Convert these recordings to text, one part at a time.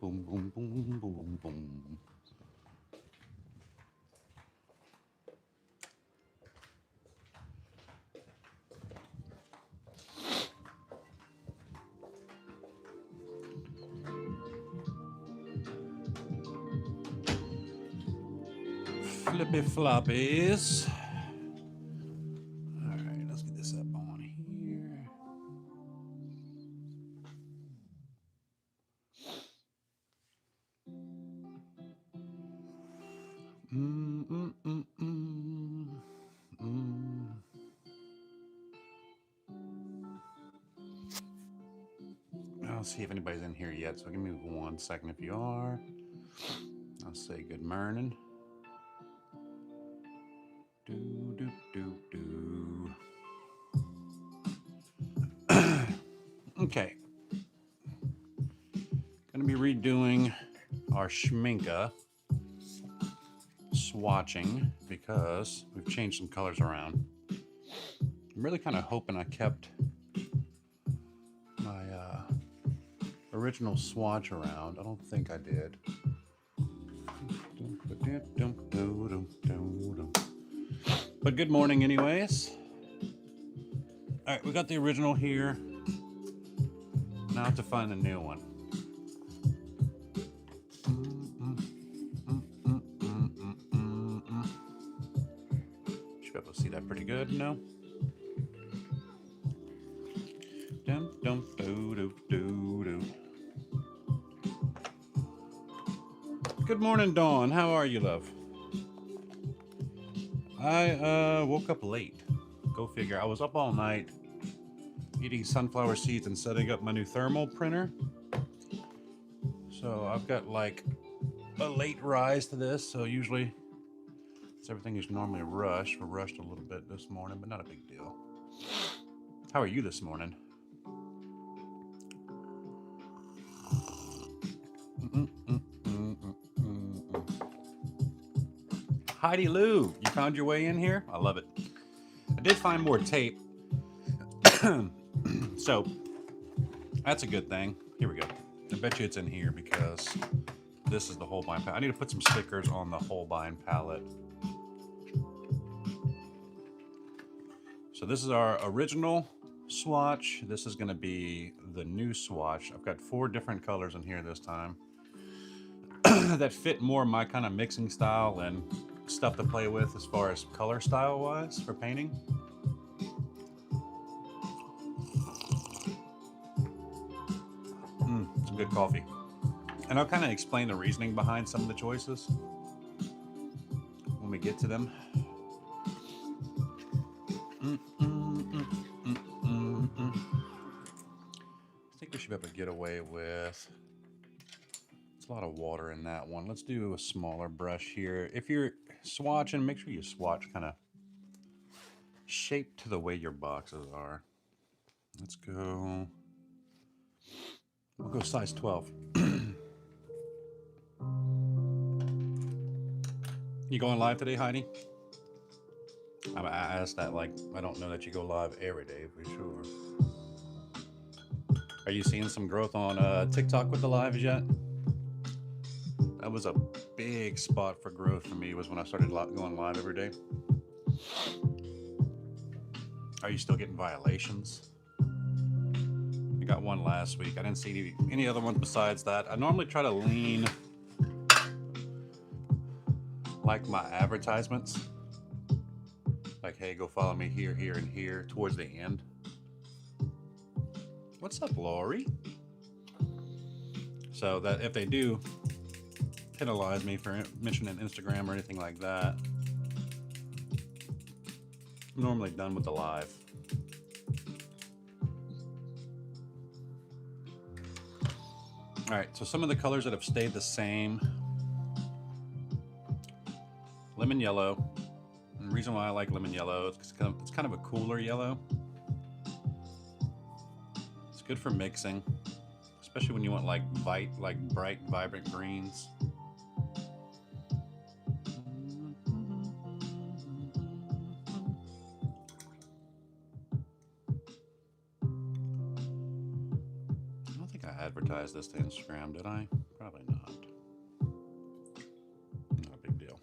boom, boom, boom, boom, boom. Flippy floppies. All right, let's get this up on here. I'll see if anybody's in here yet, so give me 1 second if you are. I'll say good morning. Do, do, do, do. Okay. Gonna be redoing our Schmincke swatching because we've changed some colors around. I'm really kind of hoping I kept my original swatch around. I don't think I did. But good morning anyways. All right, we got the original here. Now I have to find the new one. Should be able to see that pretty good, no? Good morning, Dawn. How are you, love? I woke up late. Go figure. I was up all night eating sunflower seeds and setting up my new thermal printer. So I've got like a late rise to this. So usually everything is normally rushed. We're rushed a little bit this morning, but not a big deal. How are you this morning? Heidi Lou, you found your way in here? I love it. I did find more tape. So that's a good thing. Here we go. I bet you it's in here because this is the Holbein palette. I need to put some stickers on the Holbein palette. So this is our original swatch. This is going to be the new swatch. I've got 4 different colors in here this time that fit more my kind of mixing style and stuff to play with as far as color style wise for painting. Some good coffee. And I'll kind of explain the reasoning behind some of the choices when we get to them. I think we should be able to get away with, it's a lot of water in that one. Let's do a smaller brush here. If you're swatching, make sure you swatch kind of shaped to the way your boxes are. Let's go, we'll go size 12. You going live today, Heidi? I asked that like I don't know that you go live every day for sure. Are you seeing some growth on TikTok with the lives yet? That was a big spot for growth for me, was when I started going live every day. Are you still getting violations? I got one last week. I didn't see any other ones besides that. I normally try to lean like my advertisements. Like, hey, go follow me here, here, and here towards the end. What's up, Lori? So that if they do penalize me for mentioning Instagram or anything like that, I'm normally done with the live. All right, so some of the colors that have stayed the same. Lemon yellow. And the reason why I like lemon yellow is it's kind of a cooler yellow. It's good for mixing, especially when you want like bright, vibrant greens. I don't think I advertised this to Instagram, did I? Probably not. Not a big deal.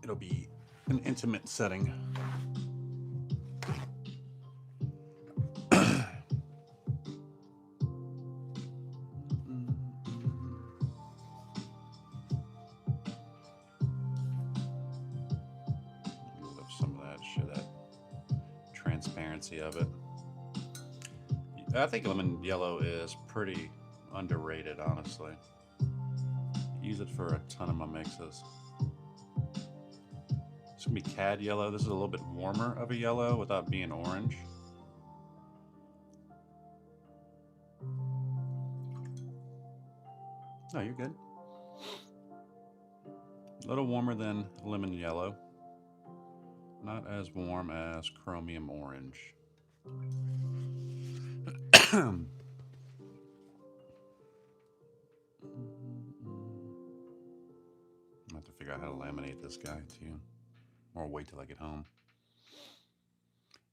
It'll be an intimate setting. Some of that shit, that transparency of it. I think lemon yellow is pretty underrated, honestly. Use it for a ton of my mixes. It's gonna be cad yellow. This is a little bit warmer of a yellow without being orange. No, you're good. A little warmer than lemon yellow. Not as warm as chromium orange. I'm gonna have to figure out how to laminate this guy too. Or wait till I get home.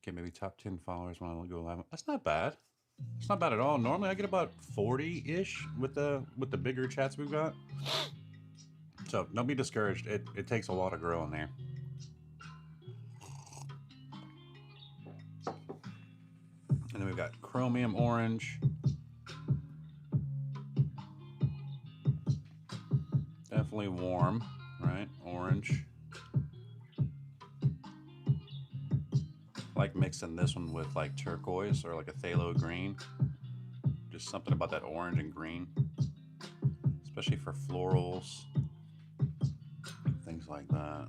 Okay, maybe top 10 followers when I go live. That's not bad. It's not bad at all. Normally I get about 40-ish with the bigger chats we've got. So don't be discouraged. It takes a while to grow in there. And then we've got chromium orange. Definitely warm, right? Orange. I like mixing this one with like turquoise or like a phthalo green. Just something about that orange and green. Especially for florals. Things like that.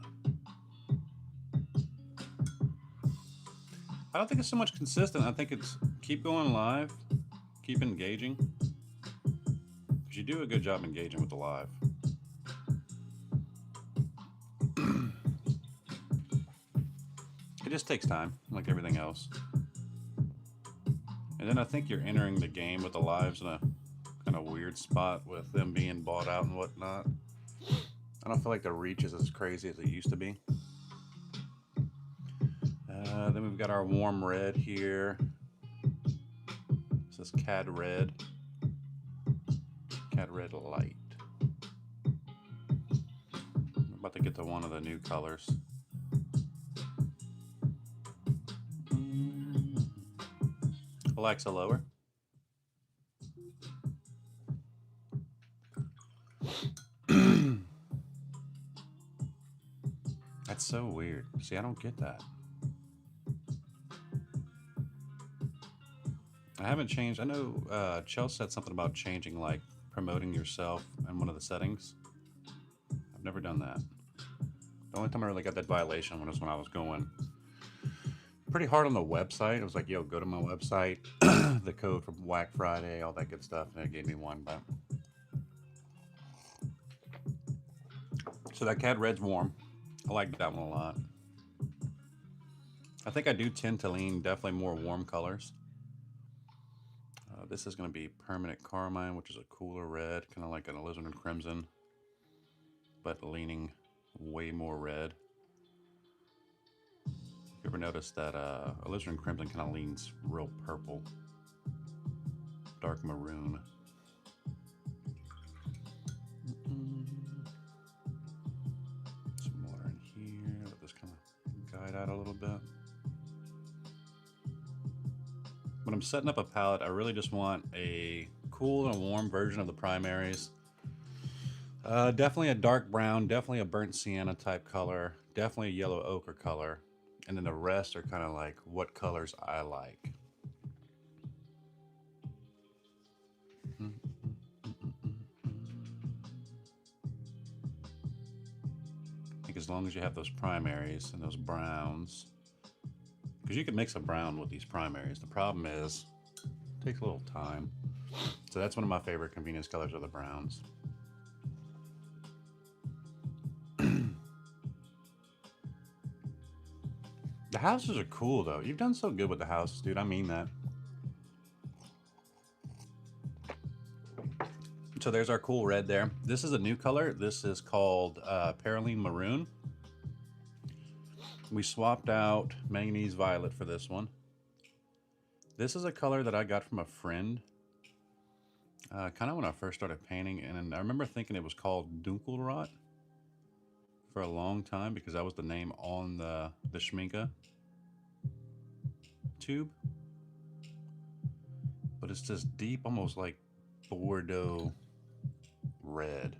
I don't think it's so much consistent. I think it's keep going live, keep engaging. Because you do a good job engaging with the live. It just takes time, like everything else. And then I think you're entering the game with the lives in a kind of weird spot with them being bought out and whatnot. I don't feel like the reach is as crazy as it used to be. Then we've got our warm red here. This is Cad Red. Cad Red Light. I'm about to get to one of the new colors. Alexa, lower. That's so weird. See, I don't get that. I haven't changed. I know Chelsea said something about changing, like promoting yourself in one of the settings. I've never done that. The only time I really got that violation was when I was going pretty hard on the website. It was like, yo, go to my website, the code for Black Friday, all that good stuff. And it gave me one, but. So that Cad Red's warm. I like that one a lot. I think I do tend to lean definitely more warm colors. This is going to be Permanent Carmine, which is a cooler red, kind of like an alizarin crimson, but leaning way more red. You ever notice that alizarin crimson kind of leans real purple, dark maroon. Some water in here. Let this kind of guide out a little bit. When I'm setting up a palette, I really just want a cool and warm version of the primaries. Definitely a dark brown, definitely a burnt sienna type color, definitely a yellow ochre color. And then the rest are kind of like what colors I like. I think as long as you have those primaries and those browns, because you can mix a brown with these primaries. The problem is it takes a little time. So that's one of my favorite convenience colors are the browns. The houses are cool though. You've done so good with the houses, dude. I mean that. So there's our cool red there. This is a new color. This is called Perylene Maroon. We swapped out Manganese Violet for this one. This is a color that I got from a friend. Kind of when I first started painting, and I remember thinking it was called Dunkelrot for a long time because that was the name on the Schmincke tube. But it's this deep, almost like Bordeaux red.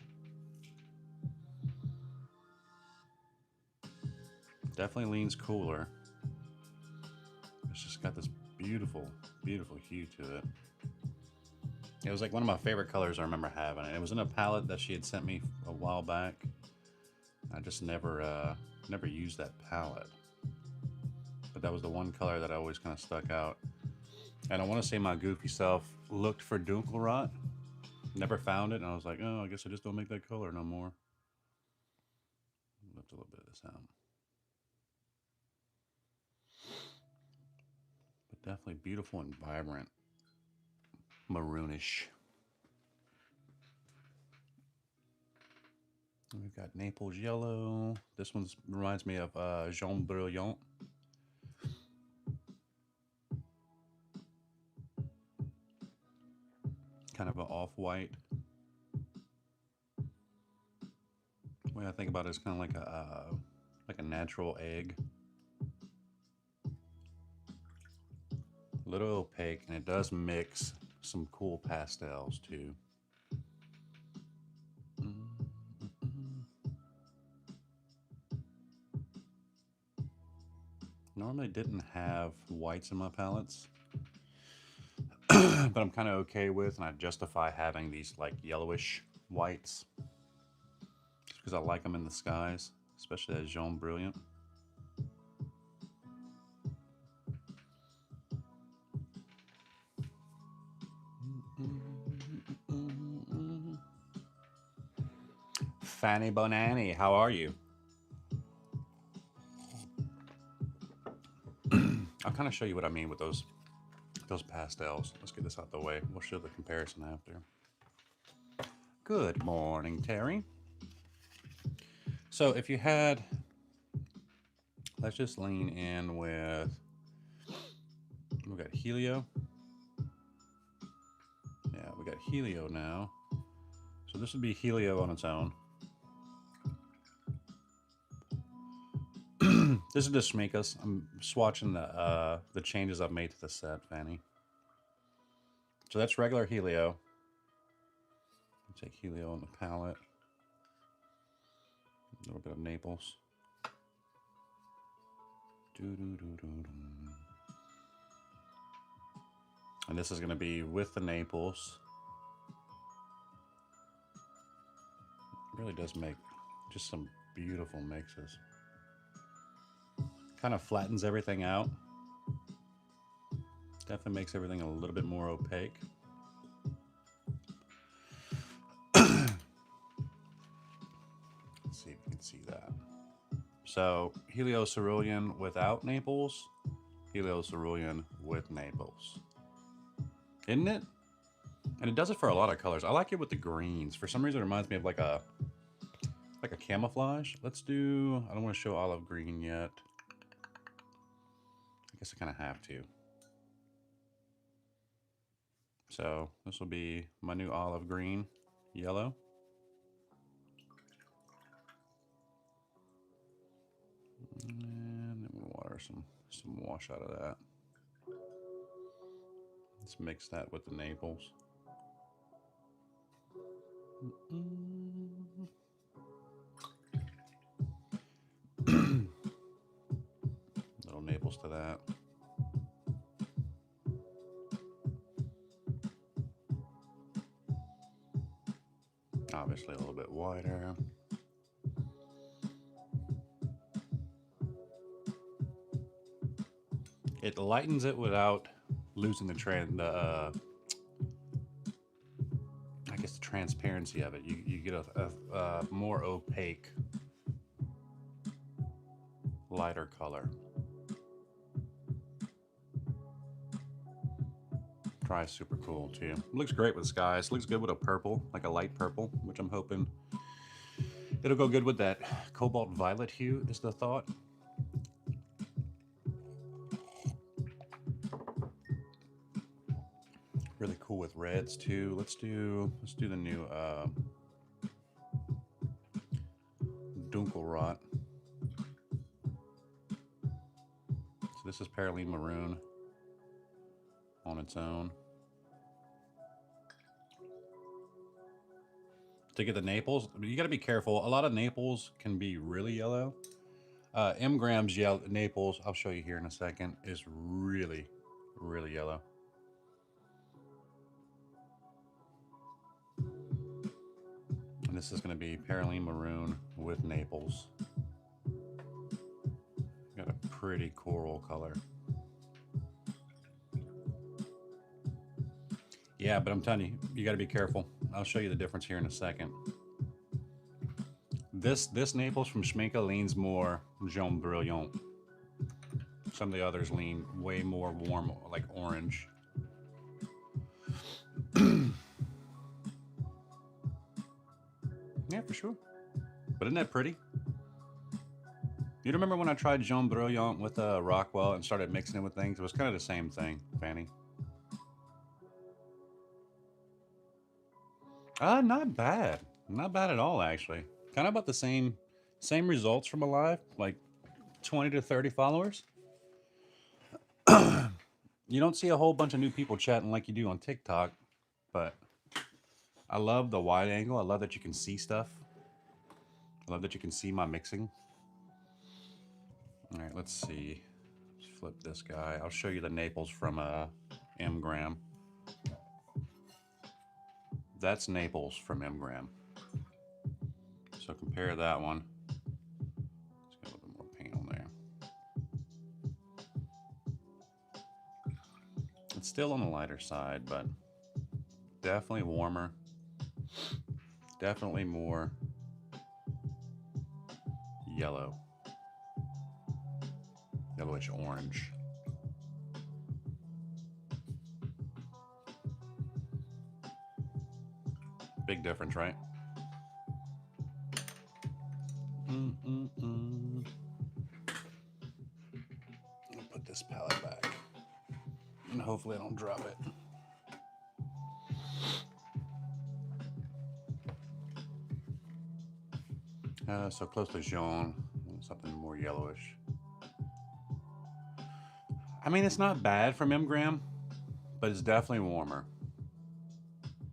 Definitely leans cooler. It's just got this beautiful, beautiful hue to it. It was like one of my favorite colors I remember having. It was in a palette that she had sent me a while back. I just never used that palette. But that was the one color that always kind of stuck out. And I want to say my goofy self looked for Dunkelrot, never found it, and I was like, oh, I guess I just don't make that color no more. Lift a little bit of this out. But definitely beautiful and vibrant. Maroonish. We've got Naples yellow. This one reminds me of Jaune Brilliant. Kind of an off-white. The way I think about it is kind of like a natural egg. A little opaque, and it does mix some cool pastels too. Normally didn't have whites in my palettes, but I'm kind of okay with, and I justify having these like yellowish whites just because I like them in the skies, especially that Jaune Brilliant. Fanny Bonanni, how are you? I'll kind of show you what I mean with those pastels. Let's get this out the way. We'll show the comparison after. Good morning, Terry. So if you had, let's just lean in with, we got Helio. Yeah, we got Helio now. So this would be Helio on its own. This is the Schmincke. I'm swatching the changes I've made to the set, Fanny. So that's regular Helio. I'll take Helio on the palette. A little bit of Naples. And this is going to be with the Naples. It really does make just some beautiful mixes. Kind of flattens everything out. Definitely makes everything a little bit more opaque. Let's see if you can see that. So Helio Cerulean without Naples, Helio Cerulean with Naples. Isn't it? And it does it for a lot of colors. I like it with the greens. For some reason it reminds me of like a camouflage. Let's do, I don't want to show olive green yet. I guess I kind of have to. So this will be my new olive green yellow. And then we'll water some wash out of that. Let's mix that with the Naples. Little Naples to that. Obviously a little bit wider. It lightens it without losing the I guess the transparency of it. You get a more opaque, lighter color. Try super cool too. It looks great with skies. Looks good with a purple, like a light purple, which I'm hoping it'll go good with that cobalt violet hue is the thought. Really cool. cool with reds too. Let's do the new Dunkelrot. So this is Paraline Maroon on its own. To get the Naples, you got to be careful. A lot of Naples can be really yellow. M. Graham's Naples, I'll show you here in a second, is really, really yellow. And this is going to be Paraline Maroon with Naples. Got a pretty coral color. Yeah, but I'm telling you, you got to be careful. I'll show you the difference here in a second. This Naples from Schmincke leans more Jaune Brilliant. Some of the others lean way more warm, like orange. Yeah, for sure. But isn't that pretty? You remember when I tried Jaune Brilliant with Rockwell and started mixing it with things? It was kind of the same thing, Fanny. Not bad. Not bad at all, actually. Kind of about the same results from Alive, like 20 to 30 followers. You don't see a whole bunch of new people chatting like you do on TikTok, but I love the wide angle. I love that you can see stuff. I love that you can see my mixing. All right, let's see. Let's flip this guy. I'll show you the Naples from M. Graham. That's Naples from M. Graham. So compare that one. Let's get a little bit more paint on there. It's still on the lighter side, but definitely warmer. Definitely more yellow. Yellowish orange. Big difference, right? I'll put this palette back. And hopefully I don't drop it. So close to jaune, something more yellowish. I mean, it's not bad from M. Graham, but it's definitely warmer.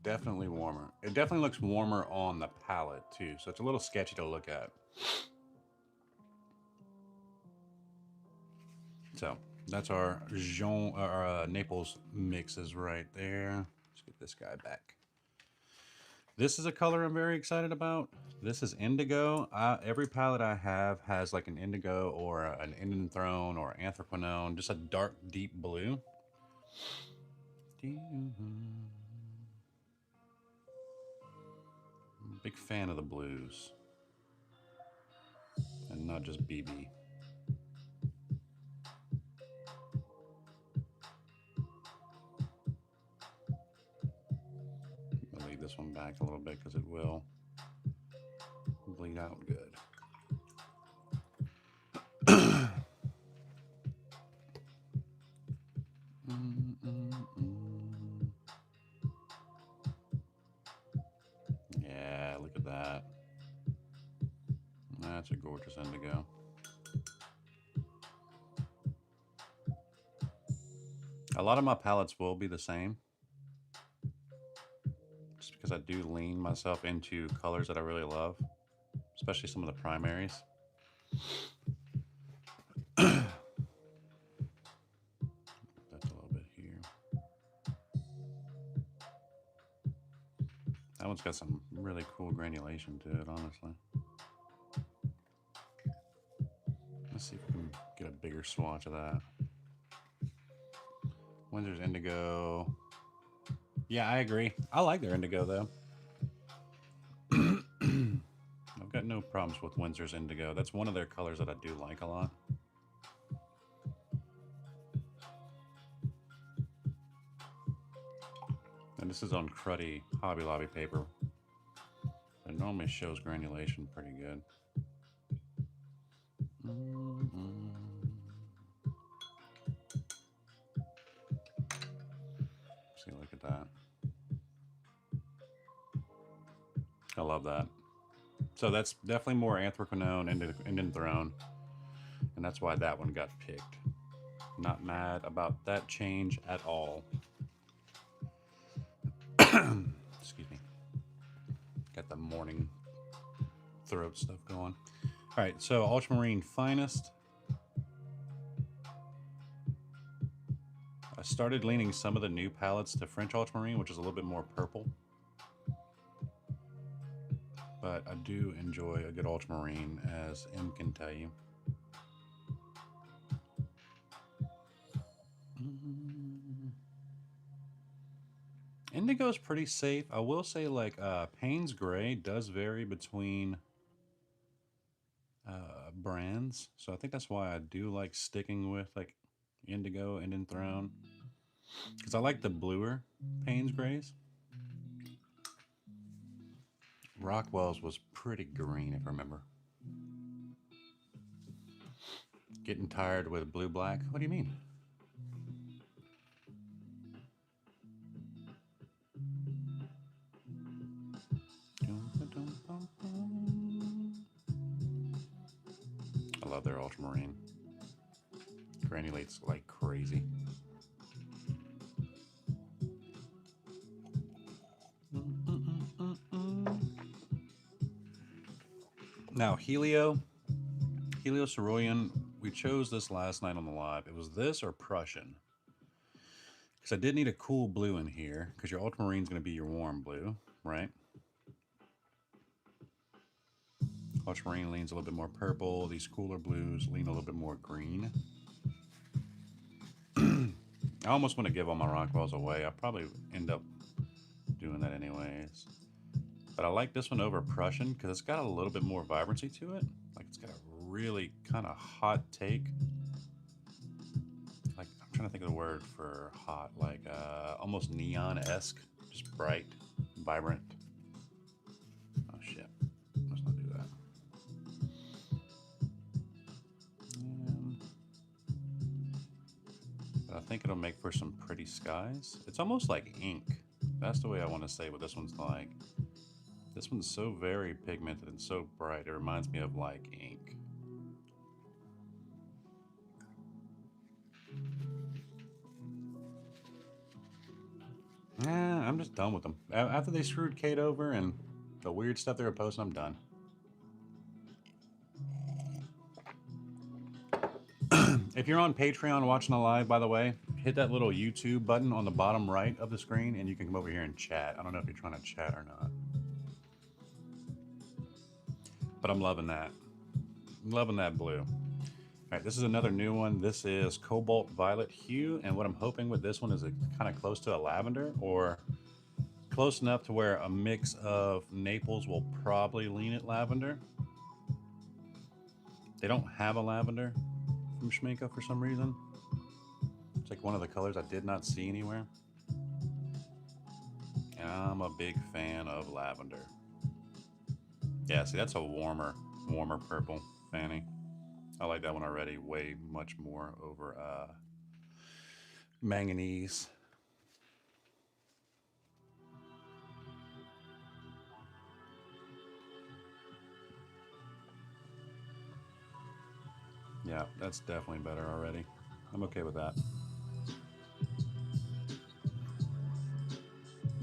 Definitely warmer. It definitely looks warmer on the palette too, so it's a little sketchy to look at. So that's our Naples mixes right there. Let's get this guy back. This is a color I'm very excited about. This is indigo. Every palette I have has like an indigo or an Indanthrone or anthraquinone, just a dark, deep blue. I'm a big fan of the blues. And not just BB. I'll leave this one back a little bit because it will bleed out good. Yeah, look at that. That's a gorgeous indigo. A lot of my palettes will be the same, just because I do lean myself into colors that I really love, especially some of the primaries. That's a little bit here. That one's got some really cool granulation to it, honestly. Let's see if we can get a bigger swatch of that. Windsor's indigo. Yeah, I agree. I like their indigo though. I've got no problems with Windsor's indigo. That's one of their colors that I do like a lot. And this is on cruddy Hobby Lobby paper. It normally shows granulation pretty good. See, look at that. I love that. So that's definitely more anthraquinone and Indian throne, and that's why that one got picked. Not mad about that change at all. Excuse me. Got the morning throat stuff going. All right, so Ultramarine Finest. I started leaning some of the new palettes to French Ultramarine, which is a little bit more purple. But I do enjoy a good ultramarine, as M can tell you. Indigo is pretty safe. I will say, like, Payne's Gray does vary between brands, so I think that's why I do like sticking with like Indigo and Enthroned, because I like the bluer Payne's Grays. Rockwell's was pretty green, if I remember. Getting tired with blue black? What do you mean? I love their ultramarine. Granulates like crazy. Now, Helio Cerulean, we chose this last night on the live. It was this or Prussian. Because I did need a cool blue in here, because your ultramarine is going to be your warm blue, right? Ultramarine leans a little bit more purple. These cooler blues lean a little bit more green. I almost want to give all my Rockwells away. I'll probably end up doing that anyways. But I like this one over Prussian because it's got a little bit more vibrancy to it. Like, it's got a really kind of hot take. Like, I'm trying to think of the word for hot. Like, almost neon-esque. Just bright, vibrant. Oh, shit. Let's not do that. But I think it'll make for some pretty skies. It's almost like ink. That's the way I want to say what this one's like. This one's so very pigmented and so bright, it reminds me of like ink. I'm just done with them. After they screwed Kate over and the weird stuff they were posting, I'm done. If you're on Patreon watching the live, by the way, hit that little YouTube button on the bottom right of the screen and you can come over here and chat. I don't know if you're trying to chat or not. But I'm loving that. I'm loving that blue. All right, this is another new one. This is Cobalt Violet Hue, and what I'm hoping with this one is it kind of close to a lavender, or close enough to where a mix of Naples will probably lean at lavender. They don't have a lavender from Schmincke for some reason. It's like one of the colors I did not see anywhere. And I'm a big fan of lavender. Yeah, see, that's a warmer purple, Fanny. I like that one already way much more over manganese. Yeah, that's definitely better already. I'm okay with that.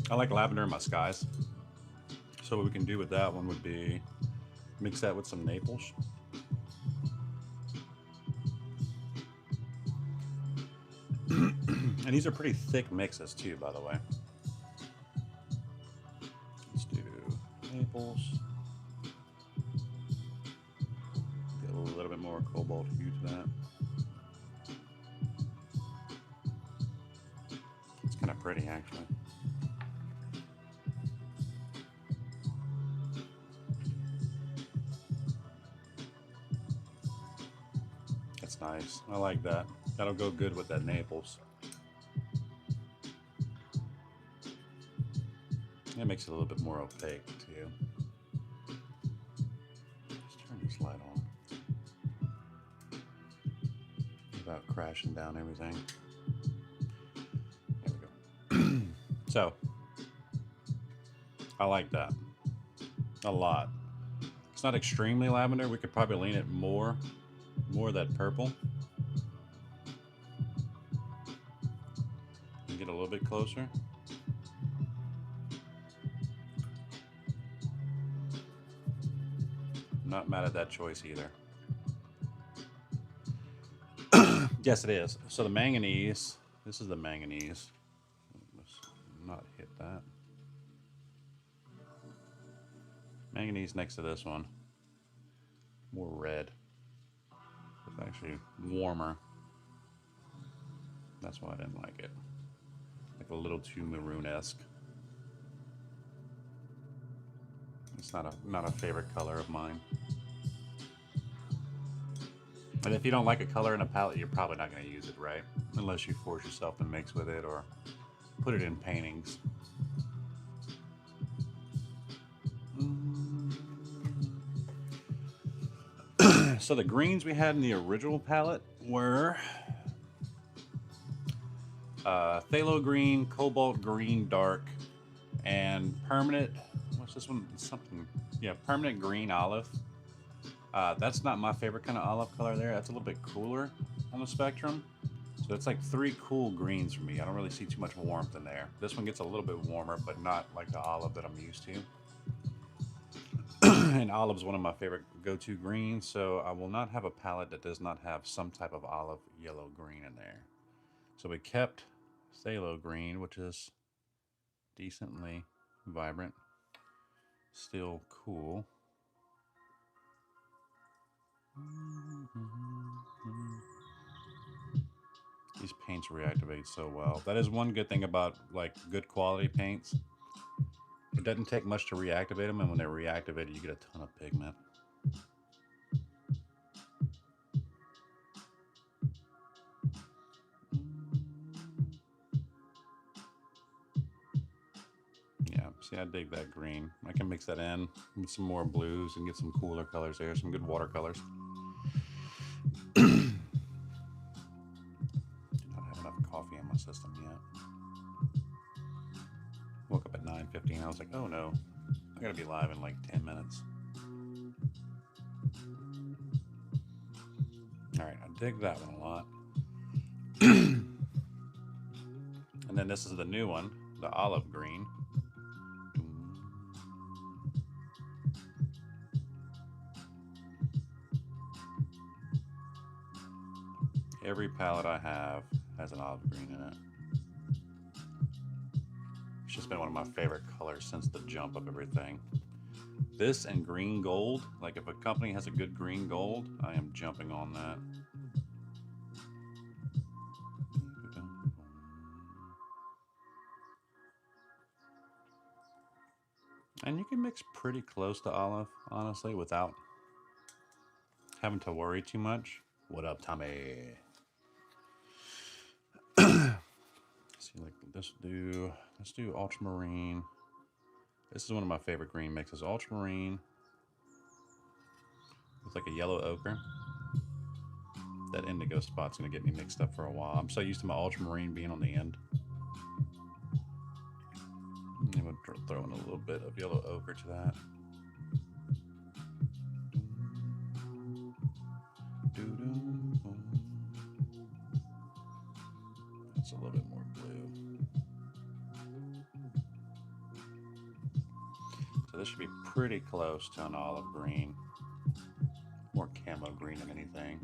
I like lavender in my skies. So what we can do with that one would be mix that with some Naples. And these are pretty thick mixes too, by the way. Let's do Naples. Get a little bit more cobalt hue to that. It's kind of pretty, actually. That's nice. I like that. That'll go good with that Naples. It makes it a little bit more opaque too. Just turn this light on without crashing down everything. There we go. So, I like that. a lot. It's not extremely lavender. We could probably lean it more of that purple. And get a little bit closer. Not mad at that choice either. Yes, it is. So the manganese, this is the manganese. Let's not hit that. Manganese next to this one. More red. It's actually warmer. That's why I didn't like it. Like a little too maroon-esque. It's not a favorite color of mine. And if you don't like a color in a palette, you're probably not going to use it, right? Unless you force yourself to mix with it or put it in paintings. So the greens we had in the original palette were phthalo green, cobalt green dark, and permanent, what's this one? Something, yeah, permanent green olive. That's not my favorite kind of olive color there. That's a little bit cooler on the spectrum. So it's like 3 cool greens for me. I don't really see too much warmth in there. This one gets a little bit warmer, but not like the olive that I'm used to. And olive's one of my favorite go-to greens, so I will not have a palette that does not have some type of olive yellow green in there. So we kept phthalo green, which is decently vibrant, still cool. These paints reactivate so well. That is one good thing about like good quality paints. It doesn't take much to reactivate them, and when they're reactivated, you get a ton of pigment. Yeah, see, I dig that green. I can mix that in with some more blues and get some cooler colors there, some good watercolors. Do not have enough coffee in my system yet. Woke up at 9:15. I was like, oh no, I gotta be live in like 10 minutes. All right, I dig that one a lot. And then this is the new one, the olive green. Every palette I have has an olive green in it. It's just been one of my favorite colors since the jump of everything. This and green gold, like if a company has a good green gold, I am jumping on that. And you can mix pretty close to olive, honestly, without having to worry too much. What up, Tommy? See, like let's do ultramarine. This is one of my favorite green mixes. Ultramarine with like a yellow ochre. That indigo spot's gonna get me mixed up for a while. I'm so used to my ultramarine being on the end. I'm gonna throw in a little bit of yellow ochre to that. That's a little bit more blue. So this should be pretty close to an olive green. More camo green than anything.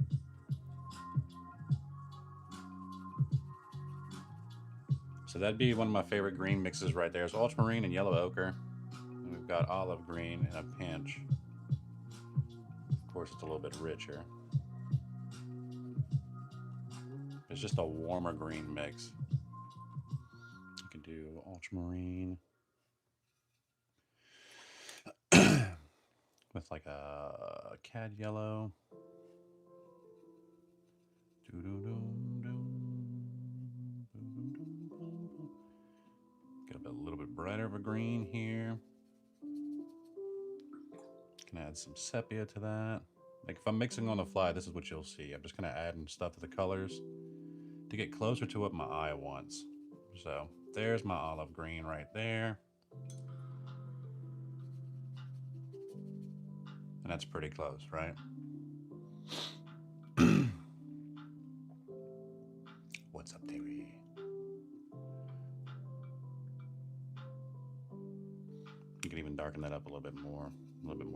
So that'd be one of my favorite green mixes right there. It's ultramarine and yellow ochre. And we've got olive green in a pinch. Of course, it's a little bit richer. It's just a warmer green mix. You can do ultramarine with like a cad yellow. Get a little bit brighter of a green here. Can add some sepia to that. Like if I'm mixing on the fly, this is what you'll see. I'm just kind of adding stuff to the colors to get closer to what my eye wants. So there's my olive green right there. And that's pretty close, right? What's up, Davey? You can even darken that up a little bit more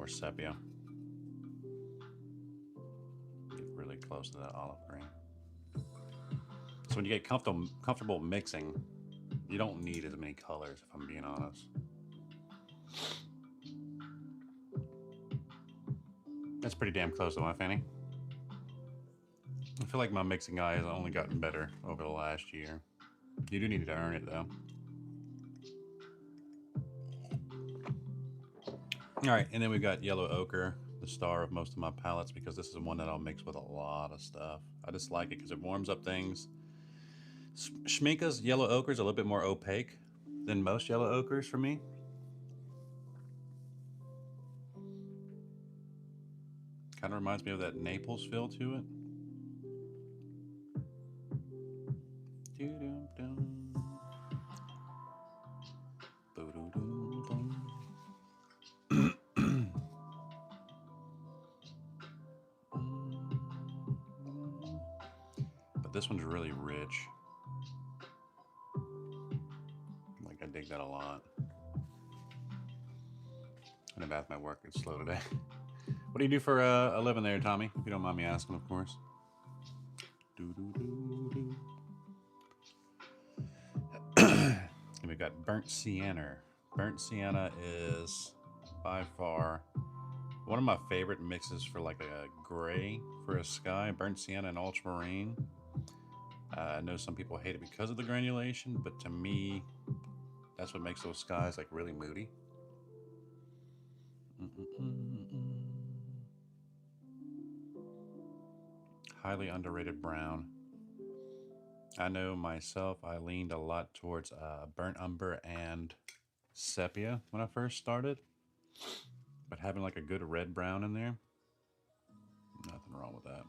sepia. Get really close to that olive green. So when you get comfortable mixing, you don't need as many colors, if I'm being honest. That's pretty damn close though, huh, Fanny? I feel like my mixing eye has only gotten better over the last year. You do need to earn it though. All right, and then we've got yellow ochre, the star of most of my palettes, because this is the one that I'll mix with a lot of stuff. I just like it because it warms up things. Schmincke's yellow ochre is a little bit more opaque than most yellow ochres for me. Kind of reminds me of that Naples feel to it. But this one's really rich. Like, I dig that a lot. And the bath might work. It's slow today. What do you do for a living there, Tommy? If you don't mind me asking, of course. And we've got burnt sienna. Burnt sienna is by far one of my favorite mixes for like a gray for a sky. Burnt sienna and ultramarine. I know some people hate it because of the granulation, but to me, that's what makes those skies like really moody. Highly underrated brown. I know myself, I leaned a lot towards burnt umber and sepia when I first started, but having like a good red brown in there, nothing wrong with that.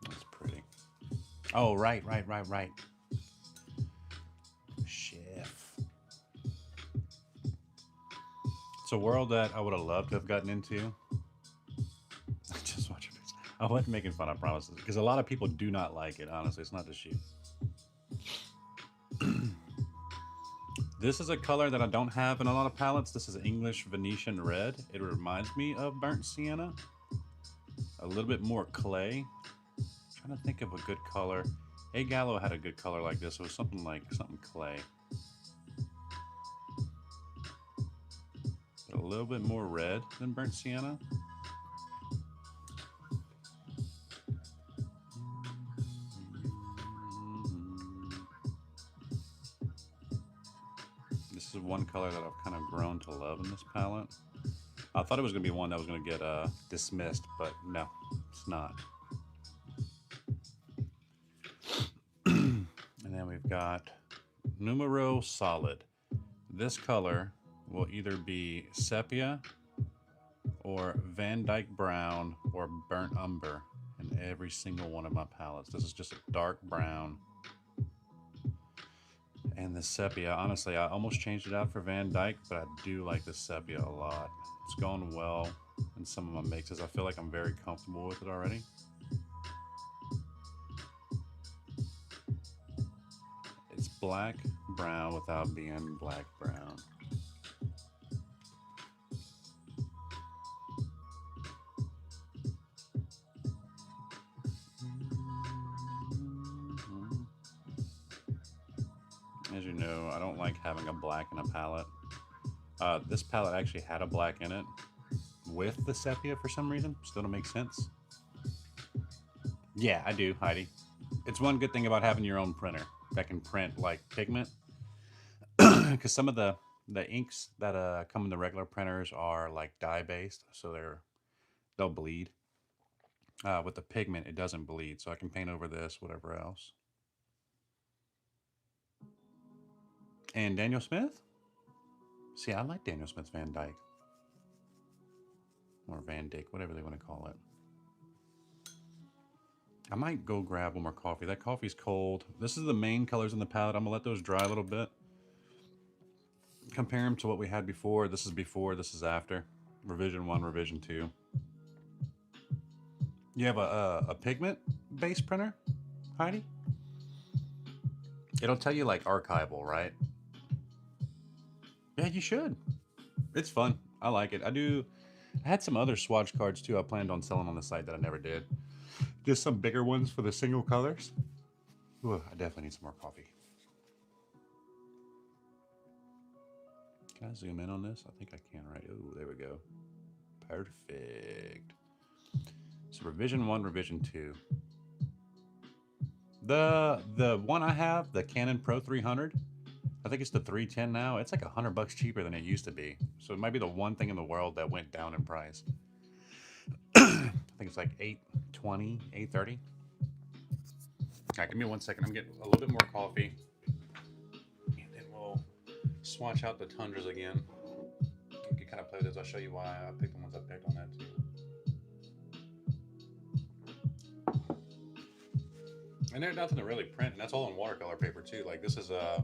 That's pretty. Oh, right. Chef. It's a world that I would have loved to have gotten into. Just watch your face. I wasn't making fun, I promise. Because a lot of people do not like it, honestly. It's not just you. This is a color that I don't have in a lot of palettes. This is English Venetian Red. It reminds me of burnt sienna. A little bit more clay. I'm trying to think of a good color. A Gallo had a good color like this. It was something clay. But a little bit more red than burnt sienna. This is one color that I've kind of grown to love in this palette. I thought it was going to be one that was going to get dismissed, but no, it's not. And then we've got Numero Solid. This color will either be sepia or Van Dyke Brown or burnt umber in every single one of my palettes. This is just a dark brown. And the sepia, honestly, I almost changed it out for Van Dyke, but I do like the sepia a lot. It's gone well in some of my mixes. I feel like I'm very comfortable with it already. It's black brown without being black brown. As you know, I don't like having a black in a palette. This palette actually had a black in it with the sepia for some reason. Still don't make sense. Yeah, I do, Heidi. It's one good thing about having your own printer that can print like pigment. Because some of the inks that come in the regular printers are like dye based, so they'll bleed. With the pigment, it doesn't bleed, so I can paint over this, whatever else. And Daniel Smith? See, I like Daniel Smith's Van Dyke. Or Van Dyke, whatever they want to call it. I might go grab one more coffee. That coffee's cold. This is the main colors in the palette. I'm going to let those dry a little bit. compare them to what we had before. This is after. Revision 1, revision 2. You have a pigment based printer, Heidi? It'll tell you like archival, right? Yeah, you should. It's fun. I like it. I had some other swatch cards too. I planned on selling on the site that I never did. Just some bigger ones for the single colors. Ooh, I definitely need some more coffee. Can I zoom in on this? I think I can, right? Oh, there we go. Perfect. So revision 1, revision 2. The one I have, the Canon Pro 300, I think it's the 310 now. It's like $100 cheaper than it used to be. So it might be the one thing in the world that went down in price. I think it's like 820, 830. All right, give me 1 second. I'm getting a little bit more coffee, and then we'll swatch out the tundras again. You can kind of play with this. I'll show you why I picked the ones I picked on that too. And there's nothing to really print, and that's all on watercolor paper too. Like this is a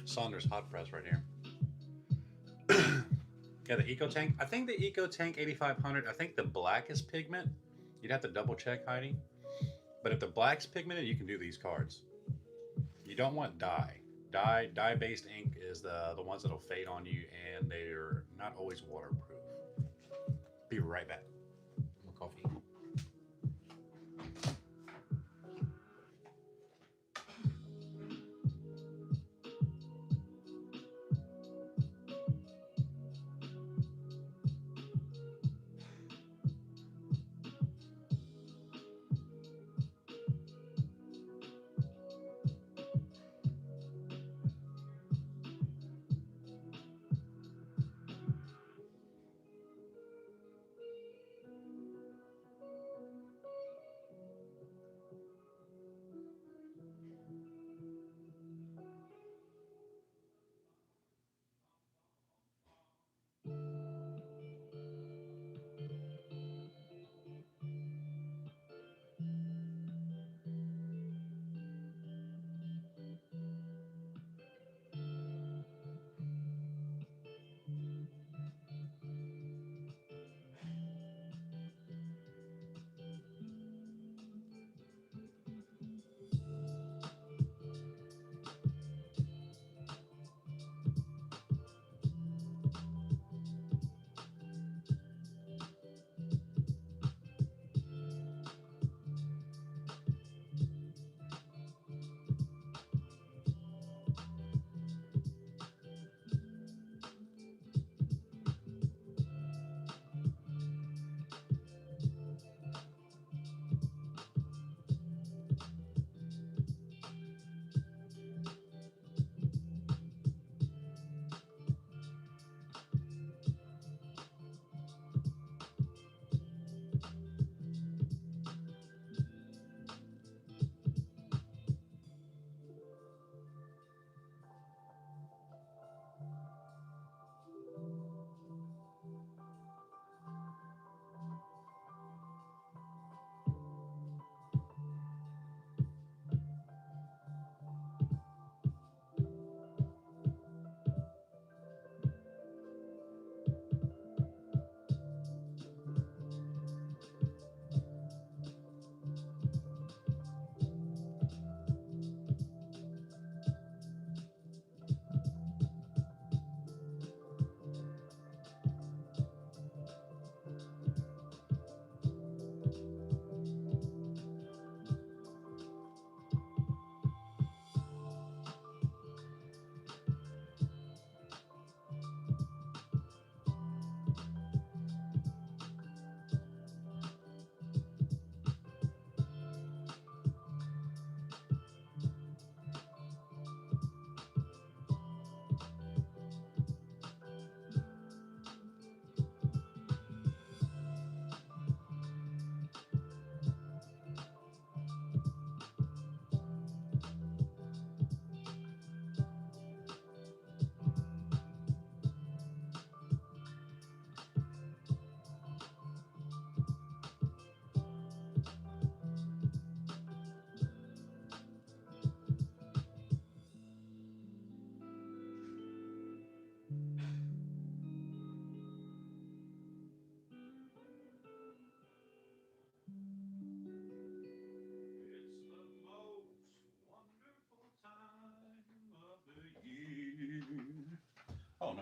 Saunders hot press right here. Yeah, the Eco Tank. I think the Eco Tank 8500. I think the black is pigment. You'd have to double check, Heidi. But if the black's pigmented, you can do these cards. You don't want dye. Dye-based ink is the ones that'll fade on you, and they're not always waterproof. Be right back. More coffee.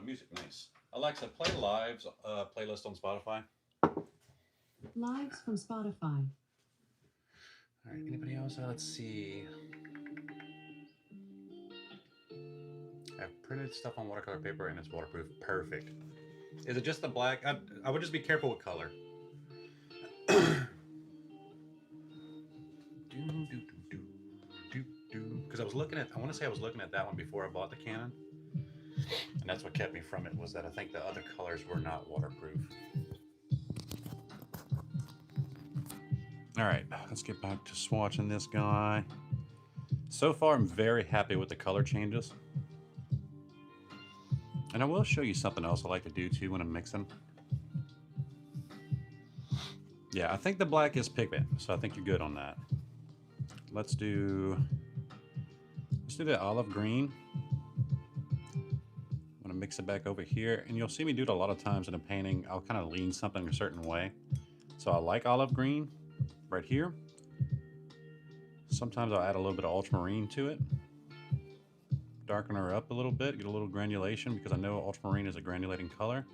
music, nice. Alexa, play Live's playlist on Spotify. Lives from Spotify. All right, anybody else? Let's see. I've printed stuff on watercolor paper and it's waterproof. Perfect. Is it just the black? I would just be careful with color. Because I was looking at, I want to say I was looking at that one before I bought the Canon. And that's what kept me from it, was that I think the other colors were not waterproof. All right, let's get back to swatching this guy. So far, I'm very happy with the color changes. And I will show you something else I like to do too when I'm mixing. Yeah, I think the black is pigment, so I think you're good on that. Let's do the olive green. I'm gonna mix it back over here, and you'll see me do it a lot of times in a painting. I'll kind of lean something a certain way. So I like olive green right here. Sometimes I'll add a little bit of ultramarine to it. Darken her up a little bit, get a little granulation, because I know ultramarine is a granulating color.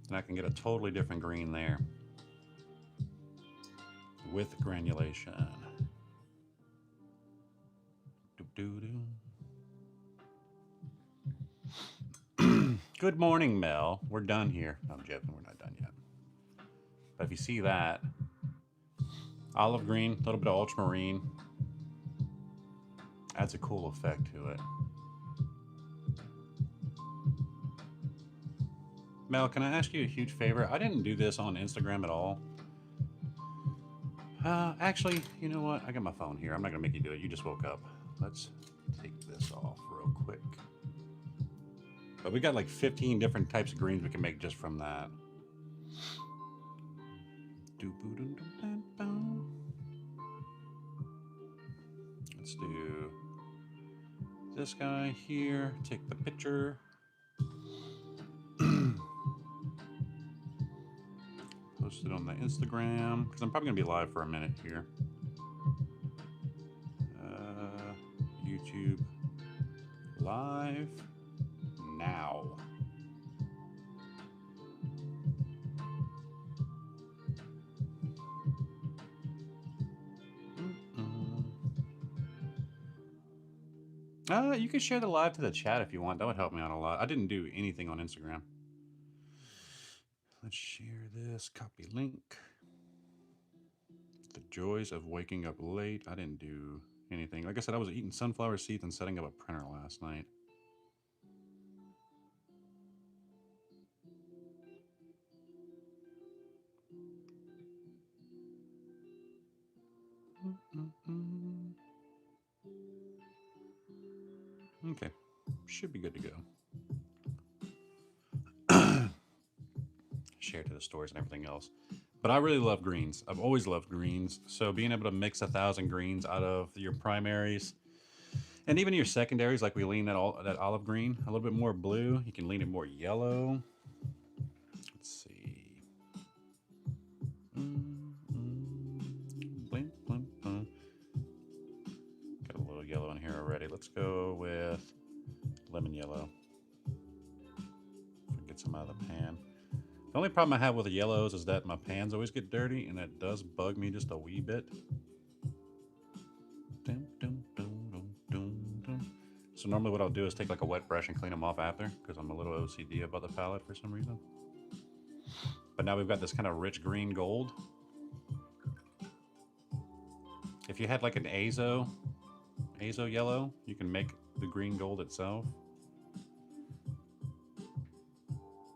And I can get a totally different green there with granulation. Good morning, Mel. We're done here. No, I'm joking, we're not done yet. But if you see that, olive green, a little bit of ultramarine, adds a cool effect to it. Mel, can I ask you a huge favor? I didn't do this on Instagram at all. Actually, you know what? I got my phone here. I'm not gonna make you do it. You just woke up. Let's take this off real quick. But we got like 15 different types of greens we can make just from that. Let's do this guy here. Take the picture. Post it on the Instagram, because I'm probably gonna be live for a minute here. YouTube live now. You can share the live to the chat if you want. That would help me out a lot. I didn't do anything on Instagram. Let's share this. Copy link. The joys of waking up late. I didn't do anything. Like I said, I was eating sunflower seeds and setting up a printer last night. Okay, should be good to go. Share to the stores and everything else. But I really love greens. I've always loved greens. So being able to mix 1,000 greens out of your primaries and even your secondaries, like we lean that olive green, a little bit more blue. You can lean it more yellow. Let's see. Blim, blim, blim. Got a little yellow in here already. Let's go with lemon yellow. Get some out of the pan. The only problem I have with the yellows is that my pans always get dirty, and that does bug me just a wee bit. So normally what I'll do is take like a wet brush and clean them off after, because I'm a little OCD about the palette for some reason. But now we've got this kind of rich green gold. If you had like an azo yellow, you can make the green gold itself.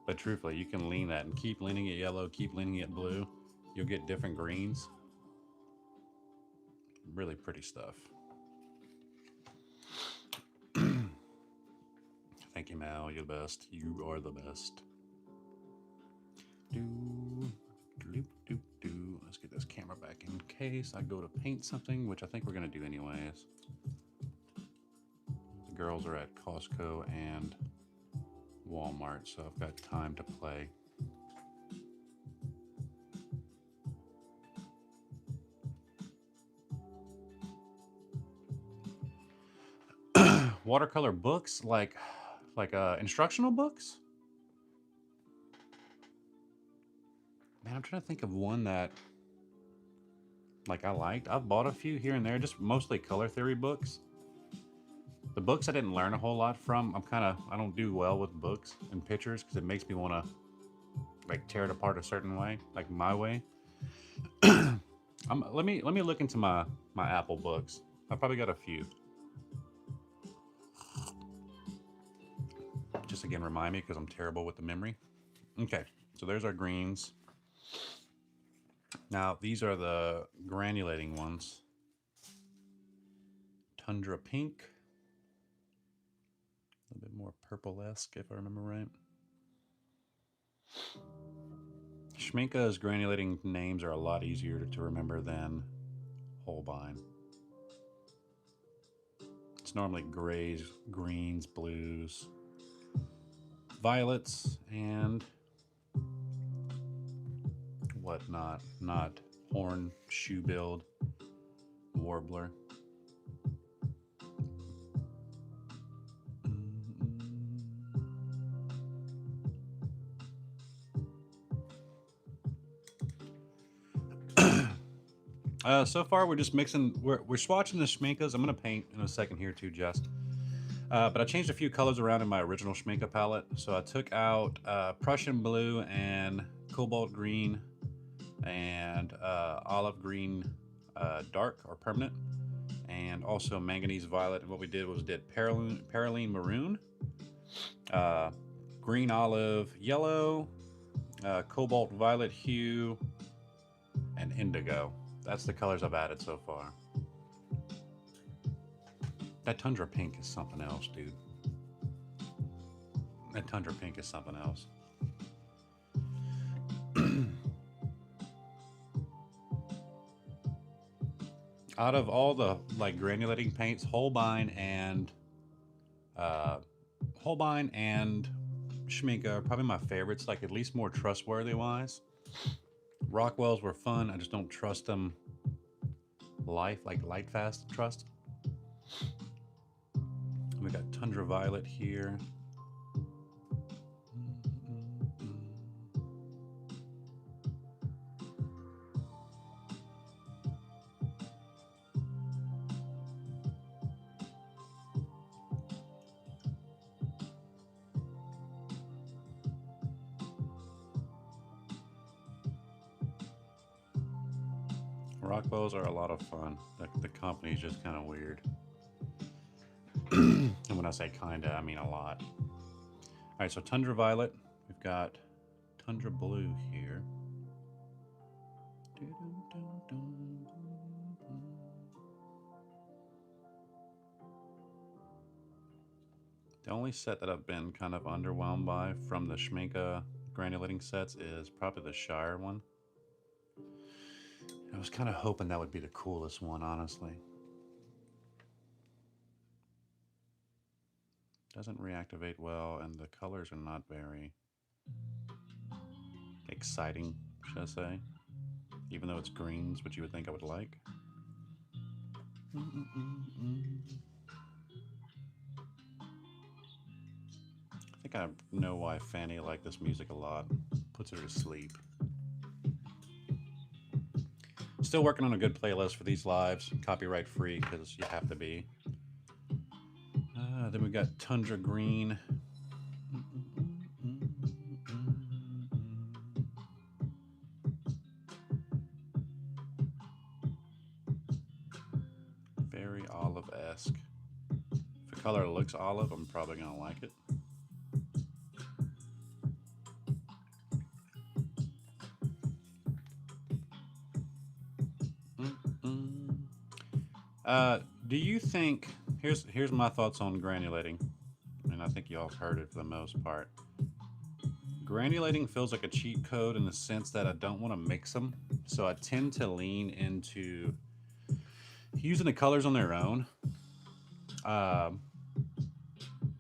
But truthfully, you can lean that and keep leaning it yellow, keep leaning it blue. You'll get different greens. Really pretty stuff. Thank you, Mal. You're the best. You are the best. Let's get this camera back in case I go to paint something, which I think we're going to do anyways. The girls are at Costco and Walmart, so I've got time to play. Watercolor books, like like instructional books. Man, I'm trying to think of one that like I liked. I've bought a few here and there, just mostly color theory books. The books I didn't learn a whole lot from. I don't do well with books and pictures because it makes me want to like tear it apart a certain way, like my way. Let me look into my Apple books. I probably got a few. Just again, remind me because I'm terrible with the memory. Okay, so there's our greens. Now these are the granulating ones. Tundra pink. A little bit more purple-esque, if I remember right. Schmincke's granulating names are a lot easier to remember than Holbein. It's normally grays, greens, blues, violets, and whatnot. Not horn, shoe-billed, warbler. So far, we're just mixing. We're swatching the Schmincke's. I'm gonna paint in a second here too, Jess. But I changed a few colors around in my original Schmincke palette. So I took out Prussian blue and cobalt green and olive green dark or permanent, and also manganese violet. And what we did was did perylene maroon, green olive yellow, cobalt violet hue, and indigo. That's the colors I've added so far. That Tundra pink is something else, dude. That Tundra pink is something else. Out of all the like granulating paints, Holbein and Schmincke are probably my favorites, like at least more trustworthy wise. Rockwell's were fun. I just don't trust them light fast trust. We got Tundra Violet here. Rockwells are a lot of fun. The company's just kind of weird. And when I say kinda, I mean a lot. All right, so Tundra Violet. We've got Tundra Blue here. The only set that I've been kind of underwhelmed by from the Schmincke granulating sets is probably the Shire one. I was kind of hoping that would be the coolest one, honestly. Doesn't reactivate well, and the colors are not very exciting, should I say? Even though it's greens, which you would think I would like. I think I know why Fanny liked this music a lot. Puts her to sleep. Still working on a good playlist for these lives, copyright free because you have to be. Then we got Tundra Green. Very olive-esque. If the color looks olive, I'm probably gonna like it. Do you think here's my thoughts on granulating, and I think y'all have heard it for the most part. Granulating feels like a cheat code in the sense that I don't want to mix them, so I tend to lean into using the colors on their own. And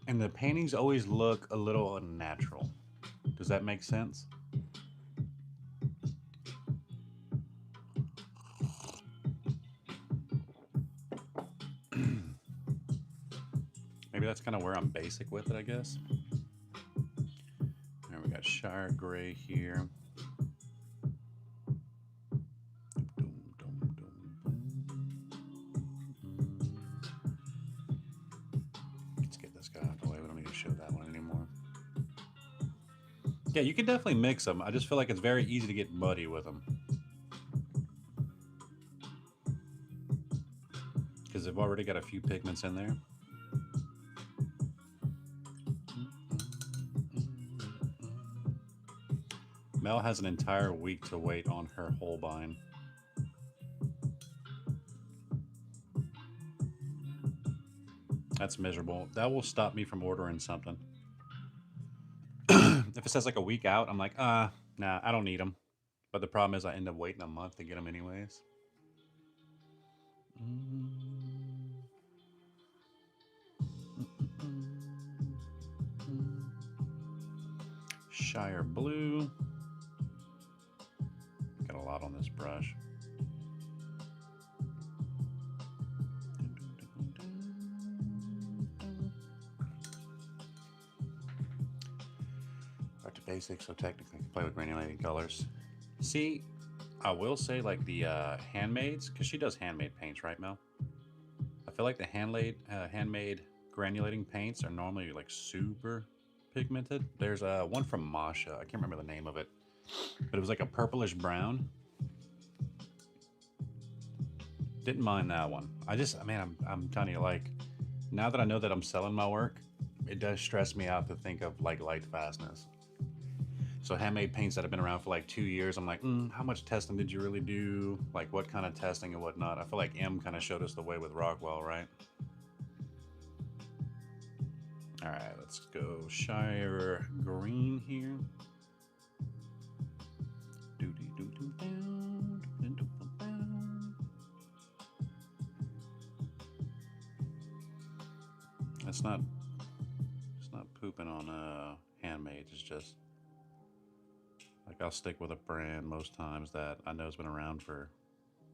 the paintings always look a little unnatural. Does that make sense? Maybe that's kind of where I'm basic with it, I guess. All right, we got Shire Gray here. Let's get this guy out of the way. We don't need to show that one anymore. Yeah, you can definitely mix them. I just feel like it's very easy to get muddy with them. Because they've already got a few pigments in there. Mel has an entire week to wait on her Holbein. That's miserable. That will stop me from ordering something. If it says like a week out, I'm like, nah, I don't need them. But the problem is I end up waiting a month to get them anyways. Shire Blue. Got a lot on this brush. Back to basics, so technically I can play with granulating colors. See, I will say like the handmaids, because she does handmade paints, right, Mel? I feel like the handmade granulating paints are normally like super pigmented. There's one from Masha. I can't remember the name of it, but it was like a purplish brown. Didn't mind that one. I'm telling you, like, now that I know that I'm selling my work, it does stress me out to think of like light fastness. So handmade paints that have been around for like 2 years, I'm like, how much testing did you really do? Like what kind of testing and whatnot? I feel like M kind of showed us the way with Rockwell, right? All right, let's go Shire Green here. It's not pooping on handmaids. It's just like I'll stick with a brand most times that I know has been around for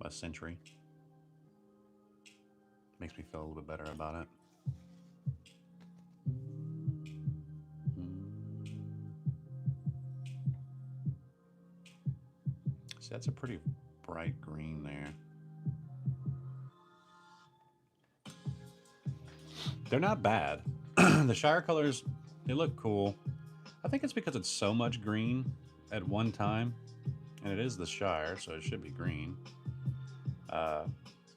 a century. Makes me feel a little bit better about it. See, that's a pretty bright green there. They're not bad. The Shire colors, they look cool. I think it's because it's so much green at one time, and it is the Shire, so it should be green. That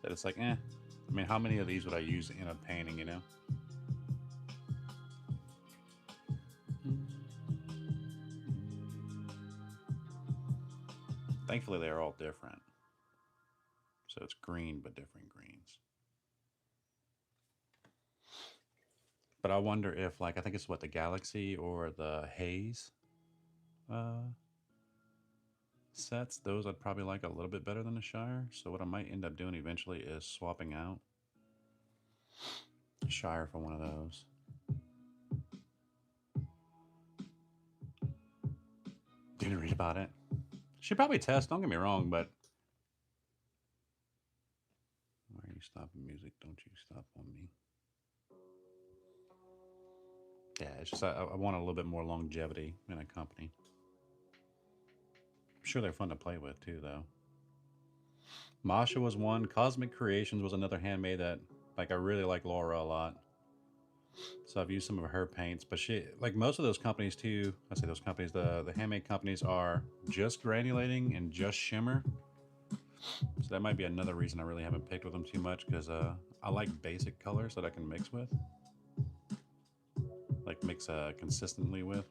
it's like, I mean, how many of these would I use in a painting, you know? Thankfully, they're all different. So it's green, but different greens. But I wonder if, like, I think it's what, the Galaxy or the Haze sets. Those I'd probably like a little bit better than the Shire. So what I might end up doing eventually is swapping out Shire for one of those. Didn't read about it. Should probably test, don't get me wrong, but why are you stopping music? Don't you stop on me. Yeah, it's just I want a little bit more longevity in a company. I'm sure they're fun to play with too, though. Masha was one. Cosmic Creations was another handmade that, like, I really like Laura a lot. So I've used some of her paints, but she, like most of those companies too, I say those companies, the handmade companies are just granulating and just shimmer. So that might be another reason I really haven't picked with them too much, because I like basic colors that I can mix with. Like mix consistently with.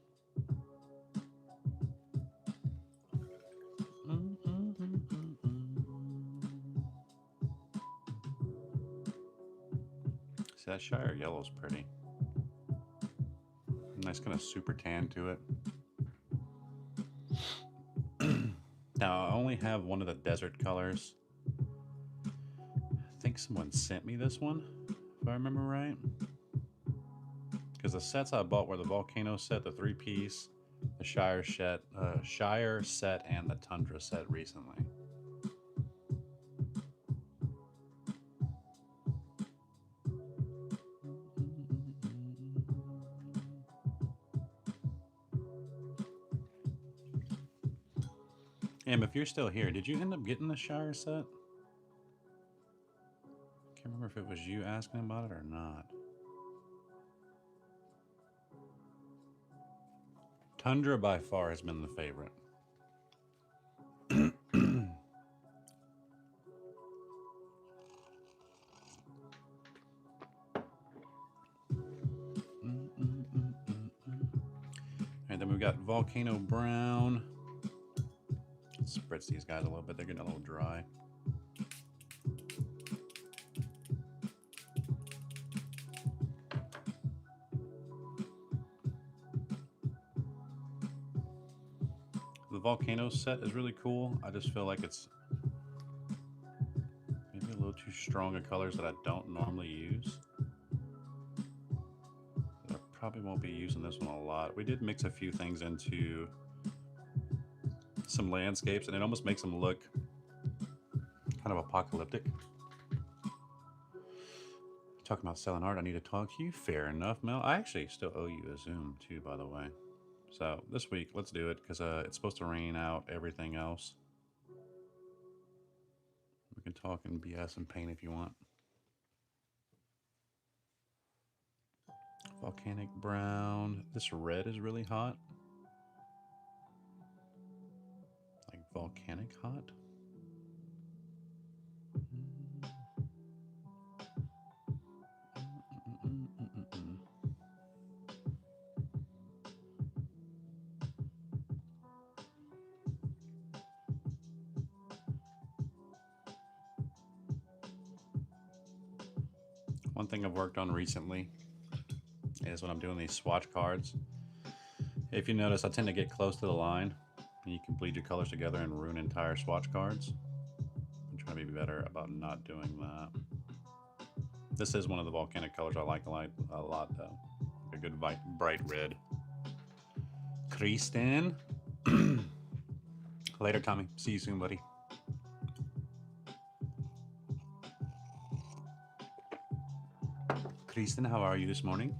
See, that Shire yellow's pretty. Nice kind of super tan to it. Now I only have one of the desert colors. I think someone sent me this one, if I remember right. Because the sets I bought were the Volcano set, the 3-piece, the Shire set, and the Tundra set recently. Em, if you're still here, did you end up getting the shower set? Can't remember if it was you asking about it or not. Tundra by far has been the favorite. And then we've got Volcano Brown. Spritz these guys a little bit, they're getting a little dry. The Volcano set is really cool. I just feel like it's maybe a little too strong of colors that I don't normally use. I probably won't be using this one a lot. We did mix a few things into some landscapes and it almost makes them look kind of apocalyptic. Talking about selling art, I need to talk to you. Fair enough, Mel. I actually still owe you a Zoom too, by the way. So this week, let's do it because it's supposed to rain out everything else. We can talk and BS and paint if you want. Volcanic brown. This red is really hot. Like volcanic hot. One thing I've worked on recently is when I'm doing these swatch cards. If you notice, I tend to get close to the line and you can bleed your colors together and ruin entire swatch cards. I'm trying to be better about not doing that. This is one of the volcanic colors I like a lot though. A good bright red. Kristen. Later, Tommy. See you soon, buddy. Kristen, how are you this morning?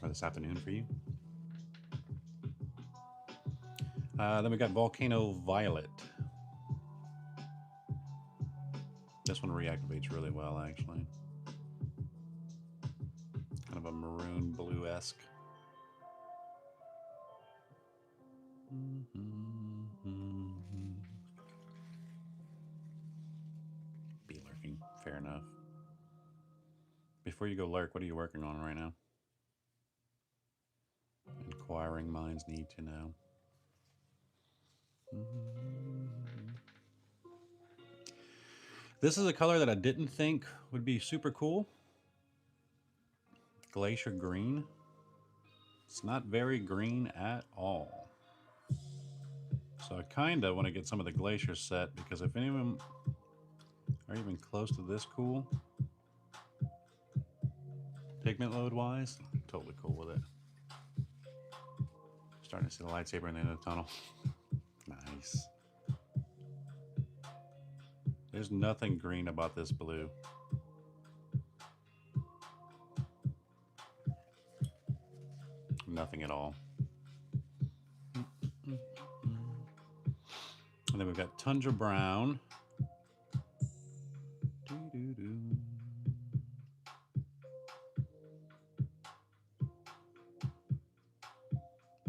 Or this afternoon for you? Then we got Volcano Violet. This one reactivates really well, actually. Kind of a maroon blue-esque. Be lurking, fair enough. Before you go lurk, what are you working on right now? Inquiring minds need to know. This is a color that I didn't think would be super cool. Glacier green. It's not very green at all. So I kind of want to get some of the glacier set because if any of them are even close to this cool, pigment load wise, totally cool with it. Starting to see the lightsaber in the end of the tunnel. Nice. There's nothing green about this blue. Nothing at all. And then we've got Tundra Brown.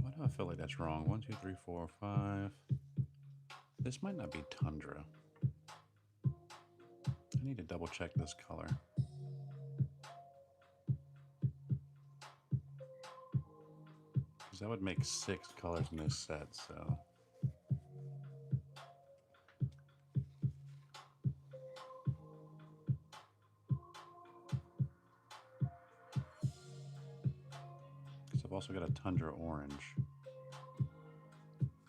Why do I feel like that's wrong? 1, 2, 3, 4, 5. This might not be Tundra. I need to double check this color. Because that would make 6 colors in this set, so. Because I've also got a Tundra Orange.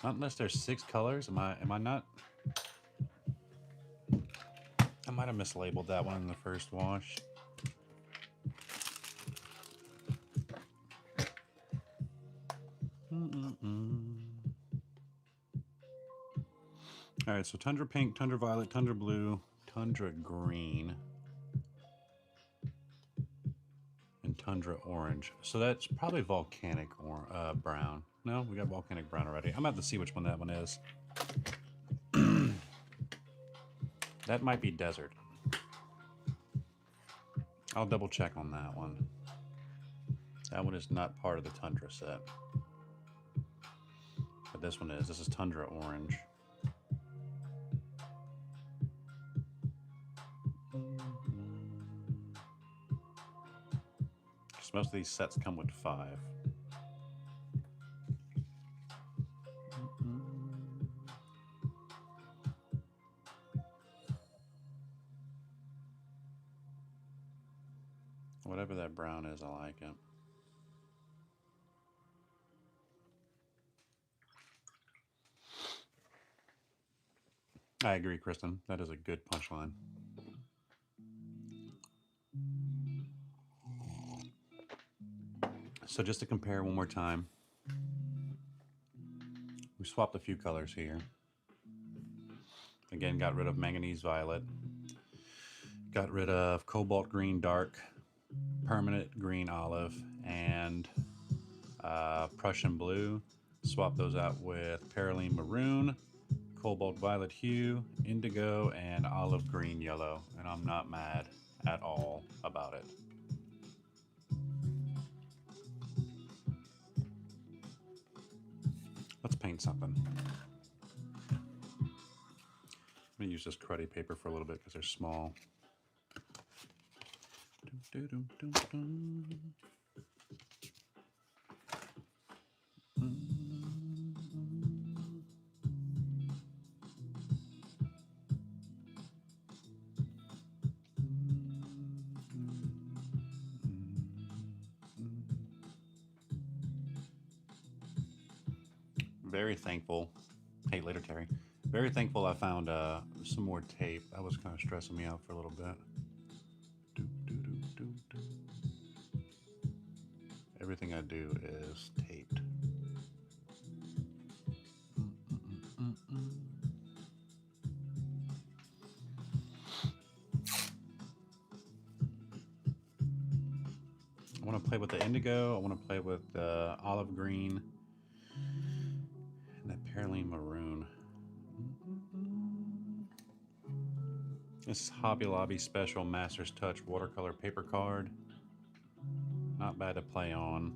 Not unless there's 6 colors. Am I not? I might have mislabeled that one in the first wash. All right, so Tundra Pink, Tundra Violet, Tundra Blue, Tundra Green, and Tundra Orange. So that's probably Volcanic Brown. No, we got Volcanic Brown already. I'm about to see which one that one is. That might be desert. I'll double check on that one. That one is not part of the tundra set. But this one is. This is tundra orange. Because most of these sets come with 5. Whatever that brown is, I like it. I agree, Kristen. That is a good punchline. So just to compare one more time, we swapped a few colors here. Again, got rid of manganese violet, got rid of cobalt green dark, permanent green olive, and Prussian blue. Swap those out with perylene maroon, cobalt violet hue, indigo, and olive green yellow. And I'm not mad at all about it. Let's paint something. I'm gonna use this cruddy paper for a little bit because they're small. Very thankful. Hey, later, Terry. Very thankful I found some more tape. That was kind of stressing me out for a little bit. Everything I do is taped. I want to play with the indigo. I want to play with the olive green and that perylene maroon. This is Hobby Lobby Special Master's Touch watercolor paper card. Not bad to play on.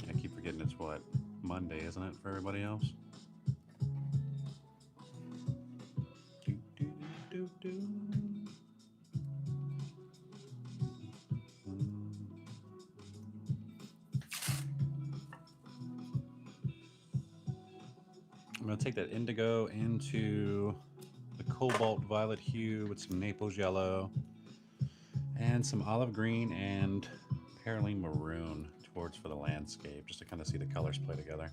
I keep forgetting it's what? Monday, isn't it, for everybody else? I'm going to take that indigo into the cobalt violet hue with some Naples yellow and some olive green and perylene maroon towards for the landscape, just to kind of see the colors play together.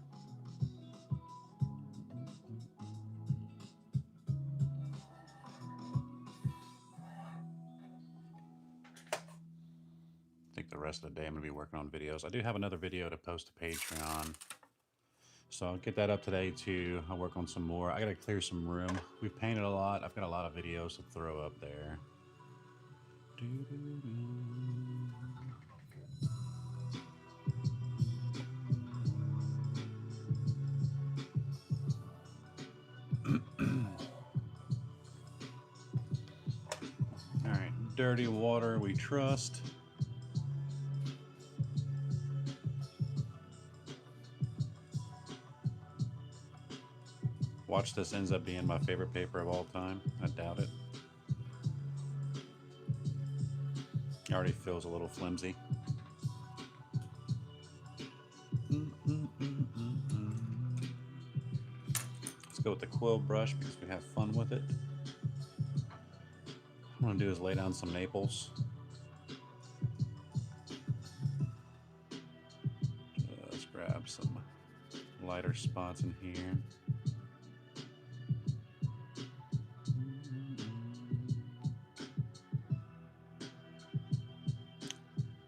I think the rest of the day I'm going to be working on videos. I do have another video to post to Patreon, so I'll get that up today too. I'll work on some more. I got to clear some room. We've painted a lot. I've got a lot of videos to throw up there. All right, dirty water we trust. Watch this ends up being my favorite paper of all time. I doubt it. It already feels a little flimsy. Let's go with the quill brush because we have fun with it. What I'm going to do is lay down some Naples. Just grab some lighter spots in here.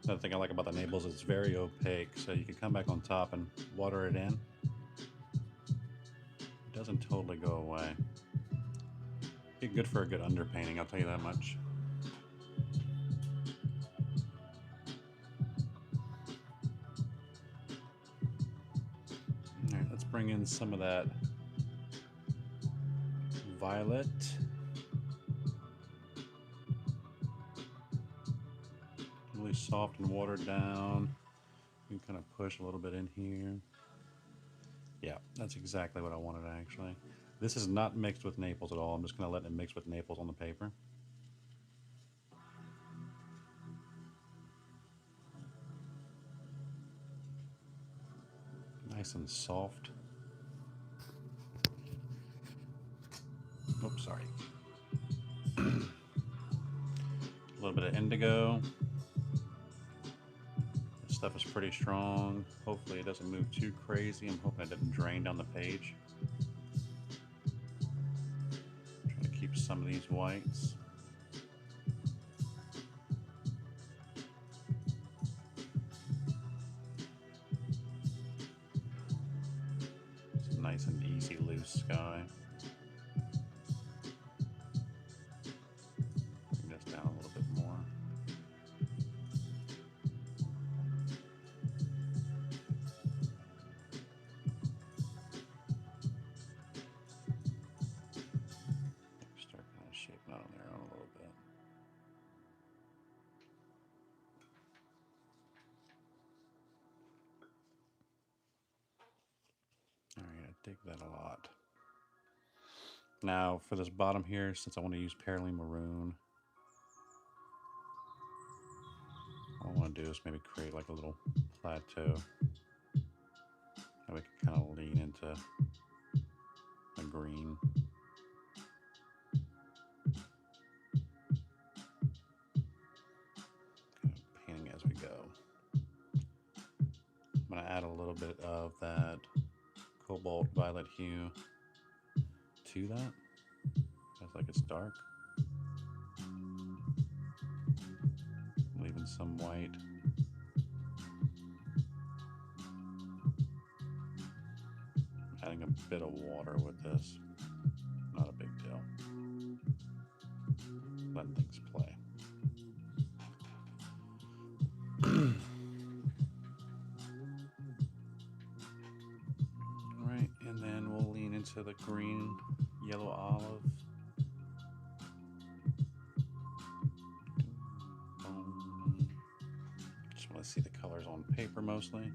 Another thing I like about the Naples is it's very opaque, so you can come back on top and water it in. It doesn't totally go away. Be good for a good underpainting, I'll tell you that much. bring in some of that violet. Really soft and watered down. You can kind of push a little bit in here. Yeah, that's exactly what I wanted actually. This is not mixed with Naples at all. I'm just going to let it mix with Naples on the paper. Nice and soft. Oops, sorry. A little bit of indigo. This stuff is pretty strong. Hopefully it doesn't move too crazy. I'm hoping it doesn't drain down the page. Trying to keep some of these whites. It's a nice and easy loose sky. Bring this down a little bit more. Start kind of shaping out on there a little bit. Alright, I dig that a lot. Now for this bottom here, since I want to use Perylene Maroon, all I want to do is maybe create like a little plateau. And we can kind of lean into a green. Kind of painting as we go. I'm going to add a little bit of that cobalt violet hue to that. Feels like it's dark. Leaving some white. Adding a bit of water with this. Not a big deal. Letting things play. Alright, and then we'll lean into the green, yellow olive. Just want to see the colors on paper mostly.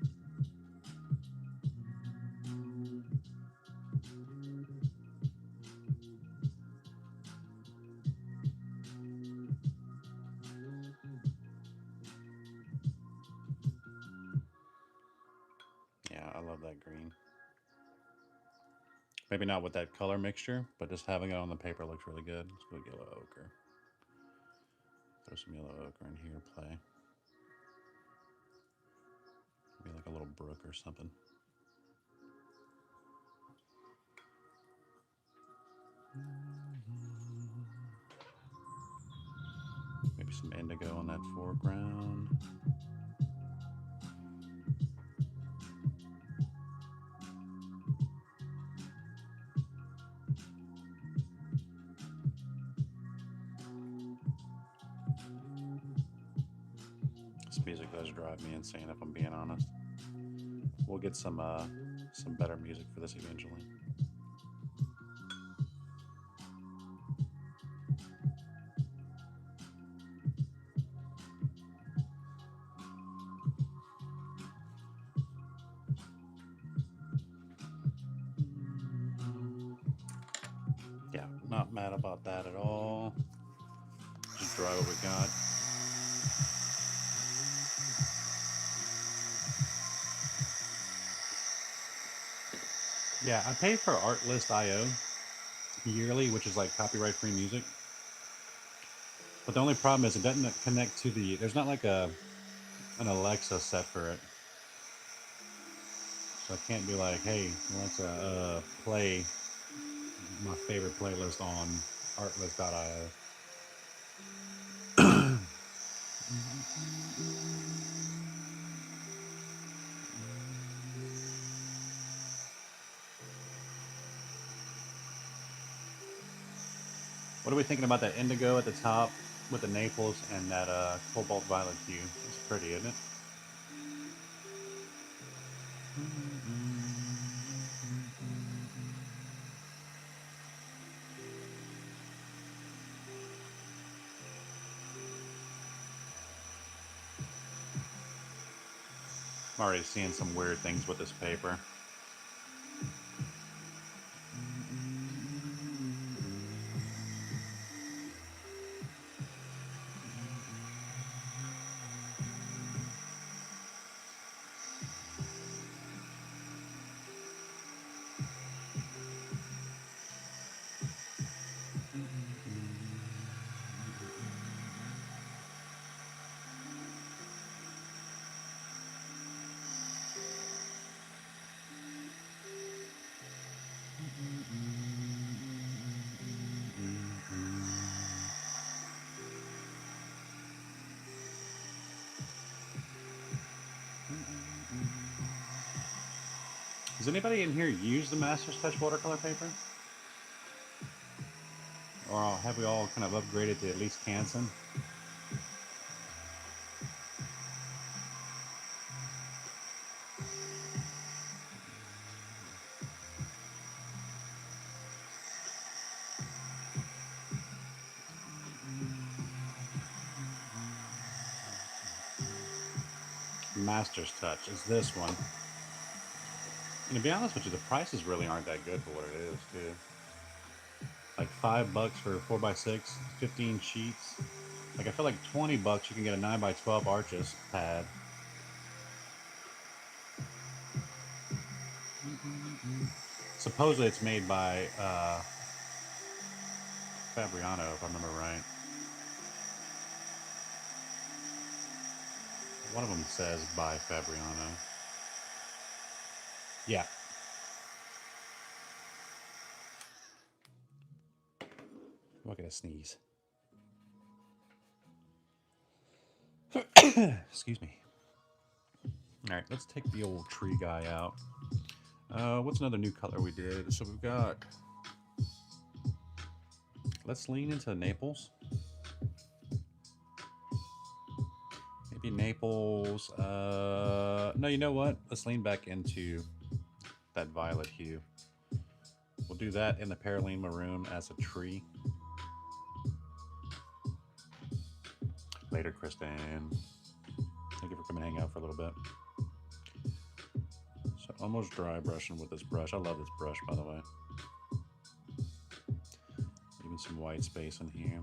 Yeah, I love that green. Maybe not with that color mixture, but just having it on the paper looks really good. Let's go yellow ochre. Throw some yellow ochre in here, play. Maybe like a little brook or something. Maybe some indigo on that foreground. This music does drive me insane if I'm being honest. We'll get some better music for this eventually. Yeah, not mad about that at all. Just dry what we got. Yeah, I pay for Artlist.io yearly, which is like copyright-free music. But the only problem is it doesn't connect to the. There's not like an Alexa set for it, so I can't be like, "Hey, Alexa, play my favorite playlist on Artlist.io." What are we thinking about that indigo at the top with the Naples and that cobalt violet hue? It's pretty, isn't it? already seeing some weird things with this paper. Does anybody in here use the Master's Touch watercolor paper? Or have we all kind of upgraded to at least Canson? Master's Touch is this one. And to be honest with you, the prices really aren't that good for what it is, too. Like $5 for 4x6, 15 sheets. Like I feel like $20 you can get a 9x12 Arches pad. Supposedly it's made by Fabriano, if I remember right. One of them says by Fabriano. Yeah. Look at a sneeze. Excuse me. All right, let's take the old tree guy out. What's another new color we did? So we've got... Let's lean into Naples. Maybe Naples. No, you know what? Let's lean back into that violet hue. We'll do that in the Paraline Maroon as a tree. Later, Kristen. Thank you for coming hang out for a little bit. So almost dry brushing with this brush. I love this brush, by the way. Even some white space in here.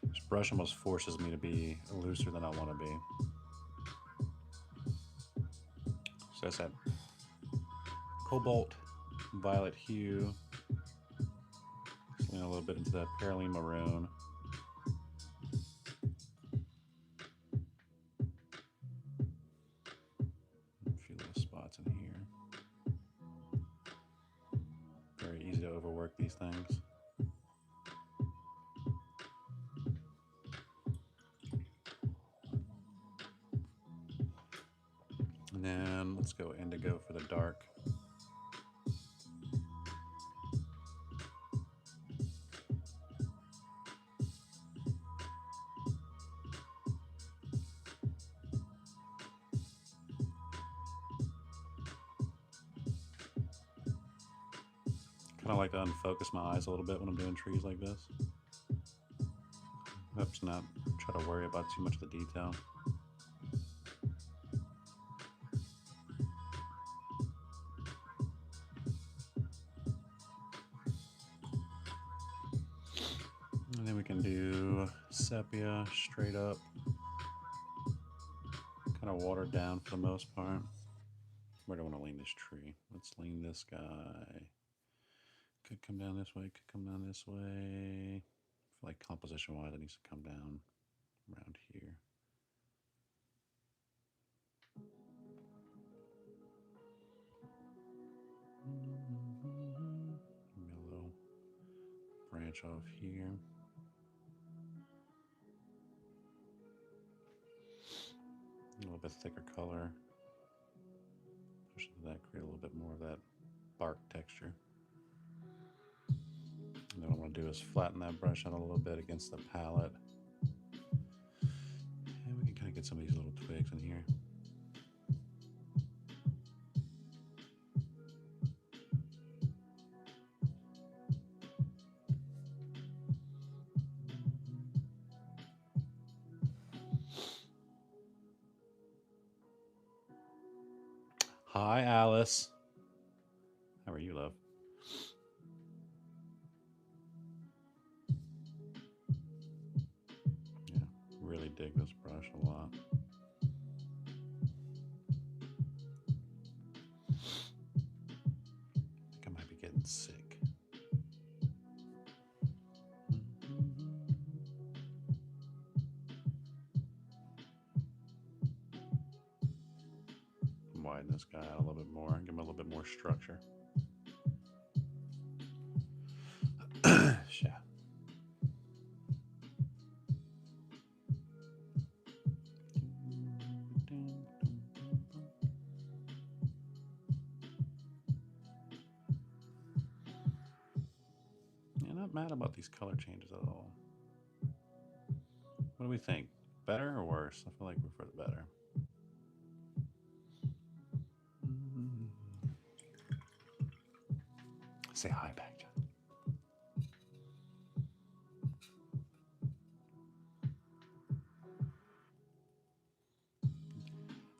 This brush almost forces me to be looser than I want to be. So that's that cobalt violet hue. Just lean a little bit into that Paraline Maroon. A few little spots in here. Very easy to overwork these things. And then let's go indigo for the dark. Kind of like to unfocus my eyes a little bit when I'm doing trees like this. Oops, not try to worry about too much of the detail. And then we can do sepia straight up. Kind of watered down for the most part. Where do I want to lean this tree? Let's lean this guy. Could come down this way, could come down this way. I feel like composition wise it needs to come down around here. Maybe a little branch off here. A little bit thicker color. Push into that, create a little bit more of that bark texture. And then what I want to do is flatten that brush out a little bit against the palette. And we can kind of get some of these little twigs in here. Hi, Alice. How are you, love? Yeah, really dig this brush a lot. I think I might be getting sick. Widen this guy out a little bit more, give him a little bit more structure. Yeah. Yeah, not mad about these color changes at all. What do we think? Better or worse? I feel like we're for the better. Say hi back, John.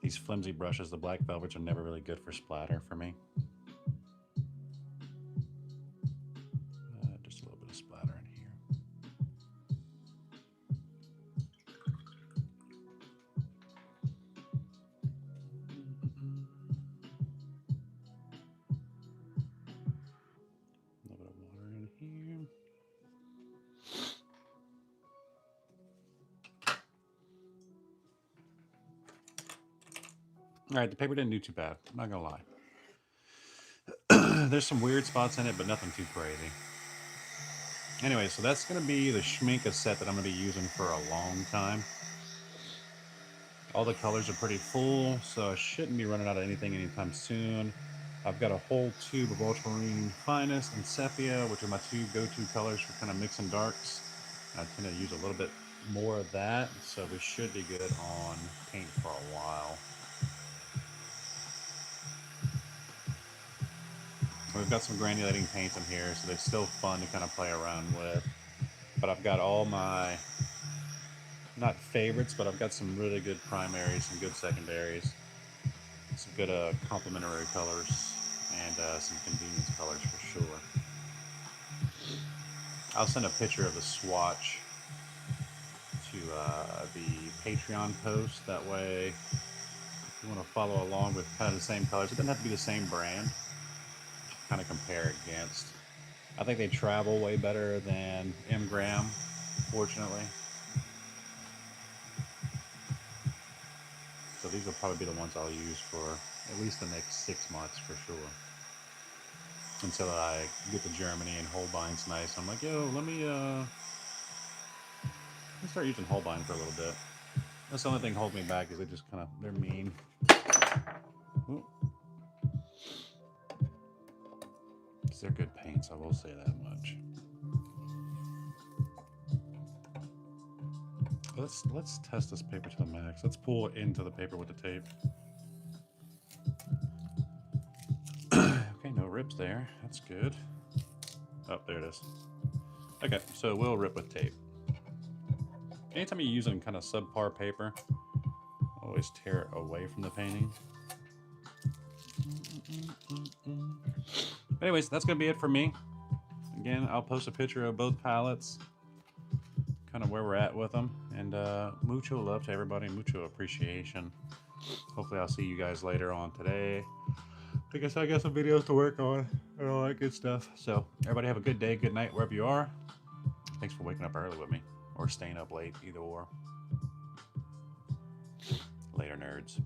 These flimsy brushes, the black velvets, are never really good for splatter for me. Just a little bit of splatter in here. A little bit of water in here. All right, the paper didn't do too bad. I'm not gonna lie. There's some weird spots in it, but nothing too crazy. Anyway, so that's gonna be the Schmincke set that I'm gonna be using for a long time. All the colors are pretty full, so I shouldn't be running out of anything anytime soon. I've got a whole tube of ultramarine finest and sepia, which are my two go-to colors for kind of mixing darks. I tend to use a little bit more of that, so we should be good on paint for a while. We've got some granulating paints in here, so they're still fun to kind of play around with. But I've got all my, not favorites, but I've got some really good primaries, some good secondaries, some good complementary colors, and some convenience colors for sure. I'll send a picture of the swatch to the Patreon post. That way, if you want to follow along with kind of the same colors, it doesn't have to be the same brand. Kind of compare against. I think they travel way better than M. Graham, fortunately. So these will probably be the ones I'll use for at least the next 6 months for sure. Until I get to Germany and Holbein's nice. I'm like, yo, let me start using Holbein for a little bit. That's the only thing holding me back is they just kind of, they're mean. Ooh. They're good paints, I will say that much. Let's test this paper to the max. Let's pull it into the paper with the tape. Okay, no rips there. That's good. Oh, there it is. Okay, so we'll rip with tape. Anytime you're using kind of subpar paper, always tear it away from the painting. But anyways, that's going to be it for me. Again, I'll post a picture of both palettes, kind of where we're at with them, and mucho love to everybody, mucho appreciation. Hopefully I'll see you guys later on today. I guess I got some videos to work on and all that good stuff. So everybody have a good day, good night, wherever you are. Thanks for waking up early with me, or staying up late, either or. Later, nerds.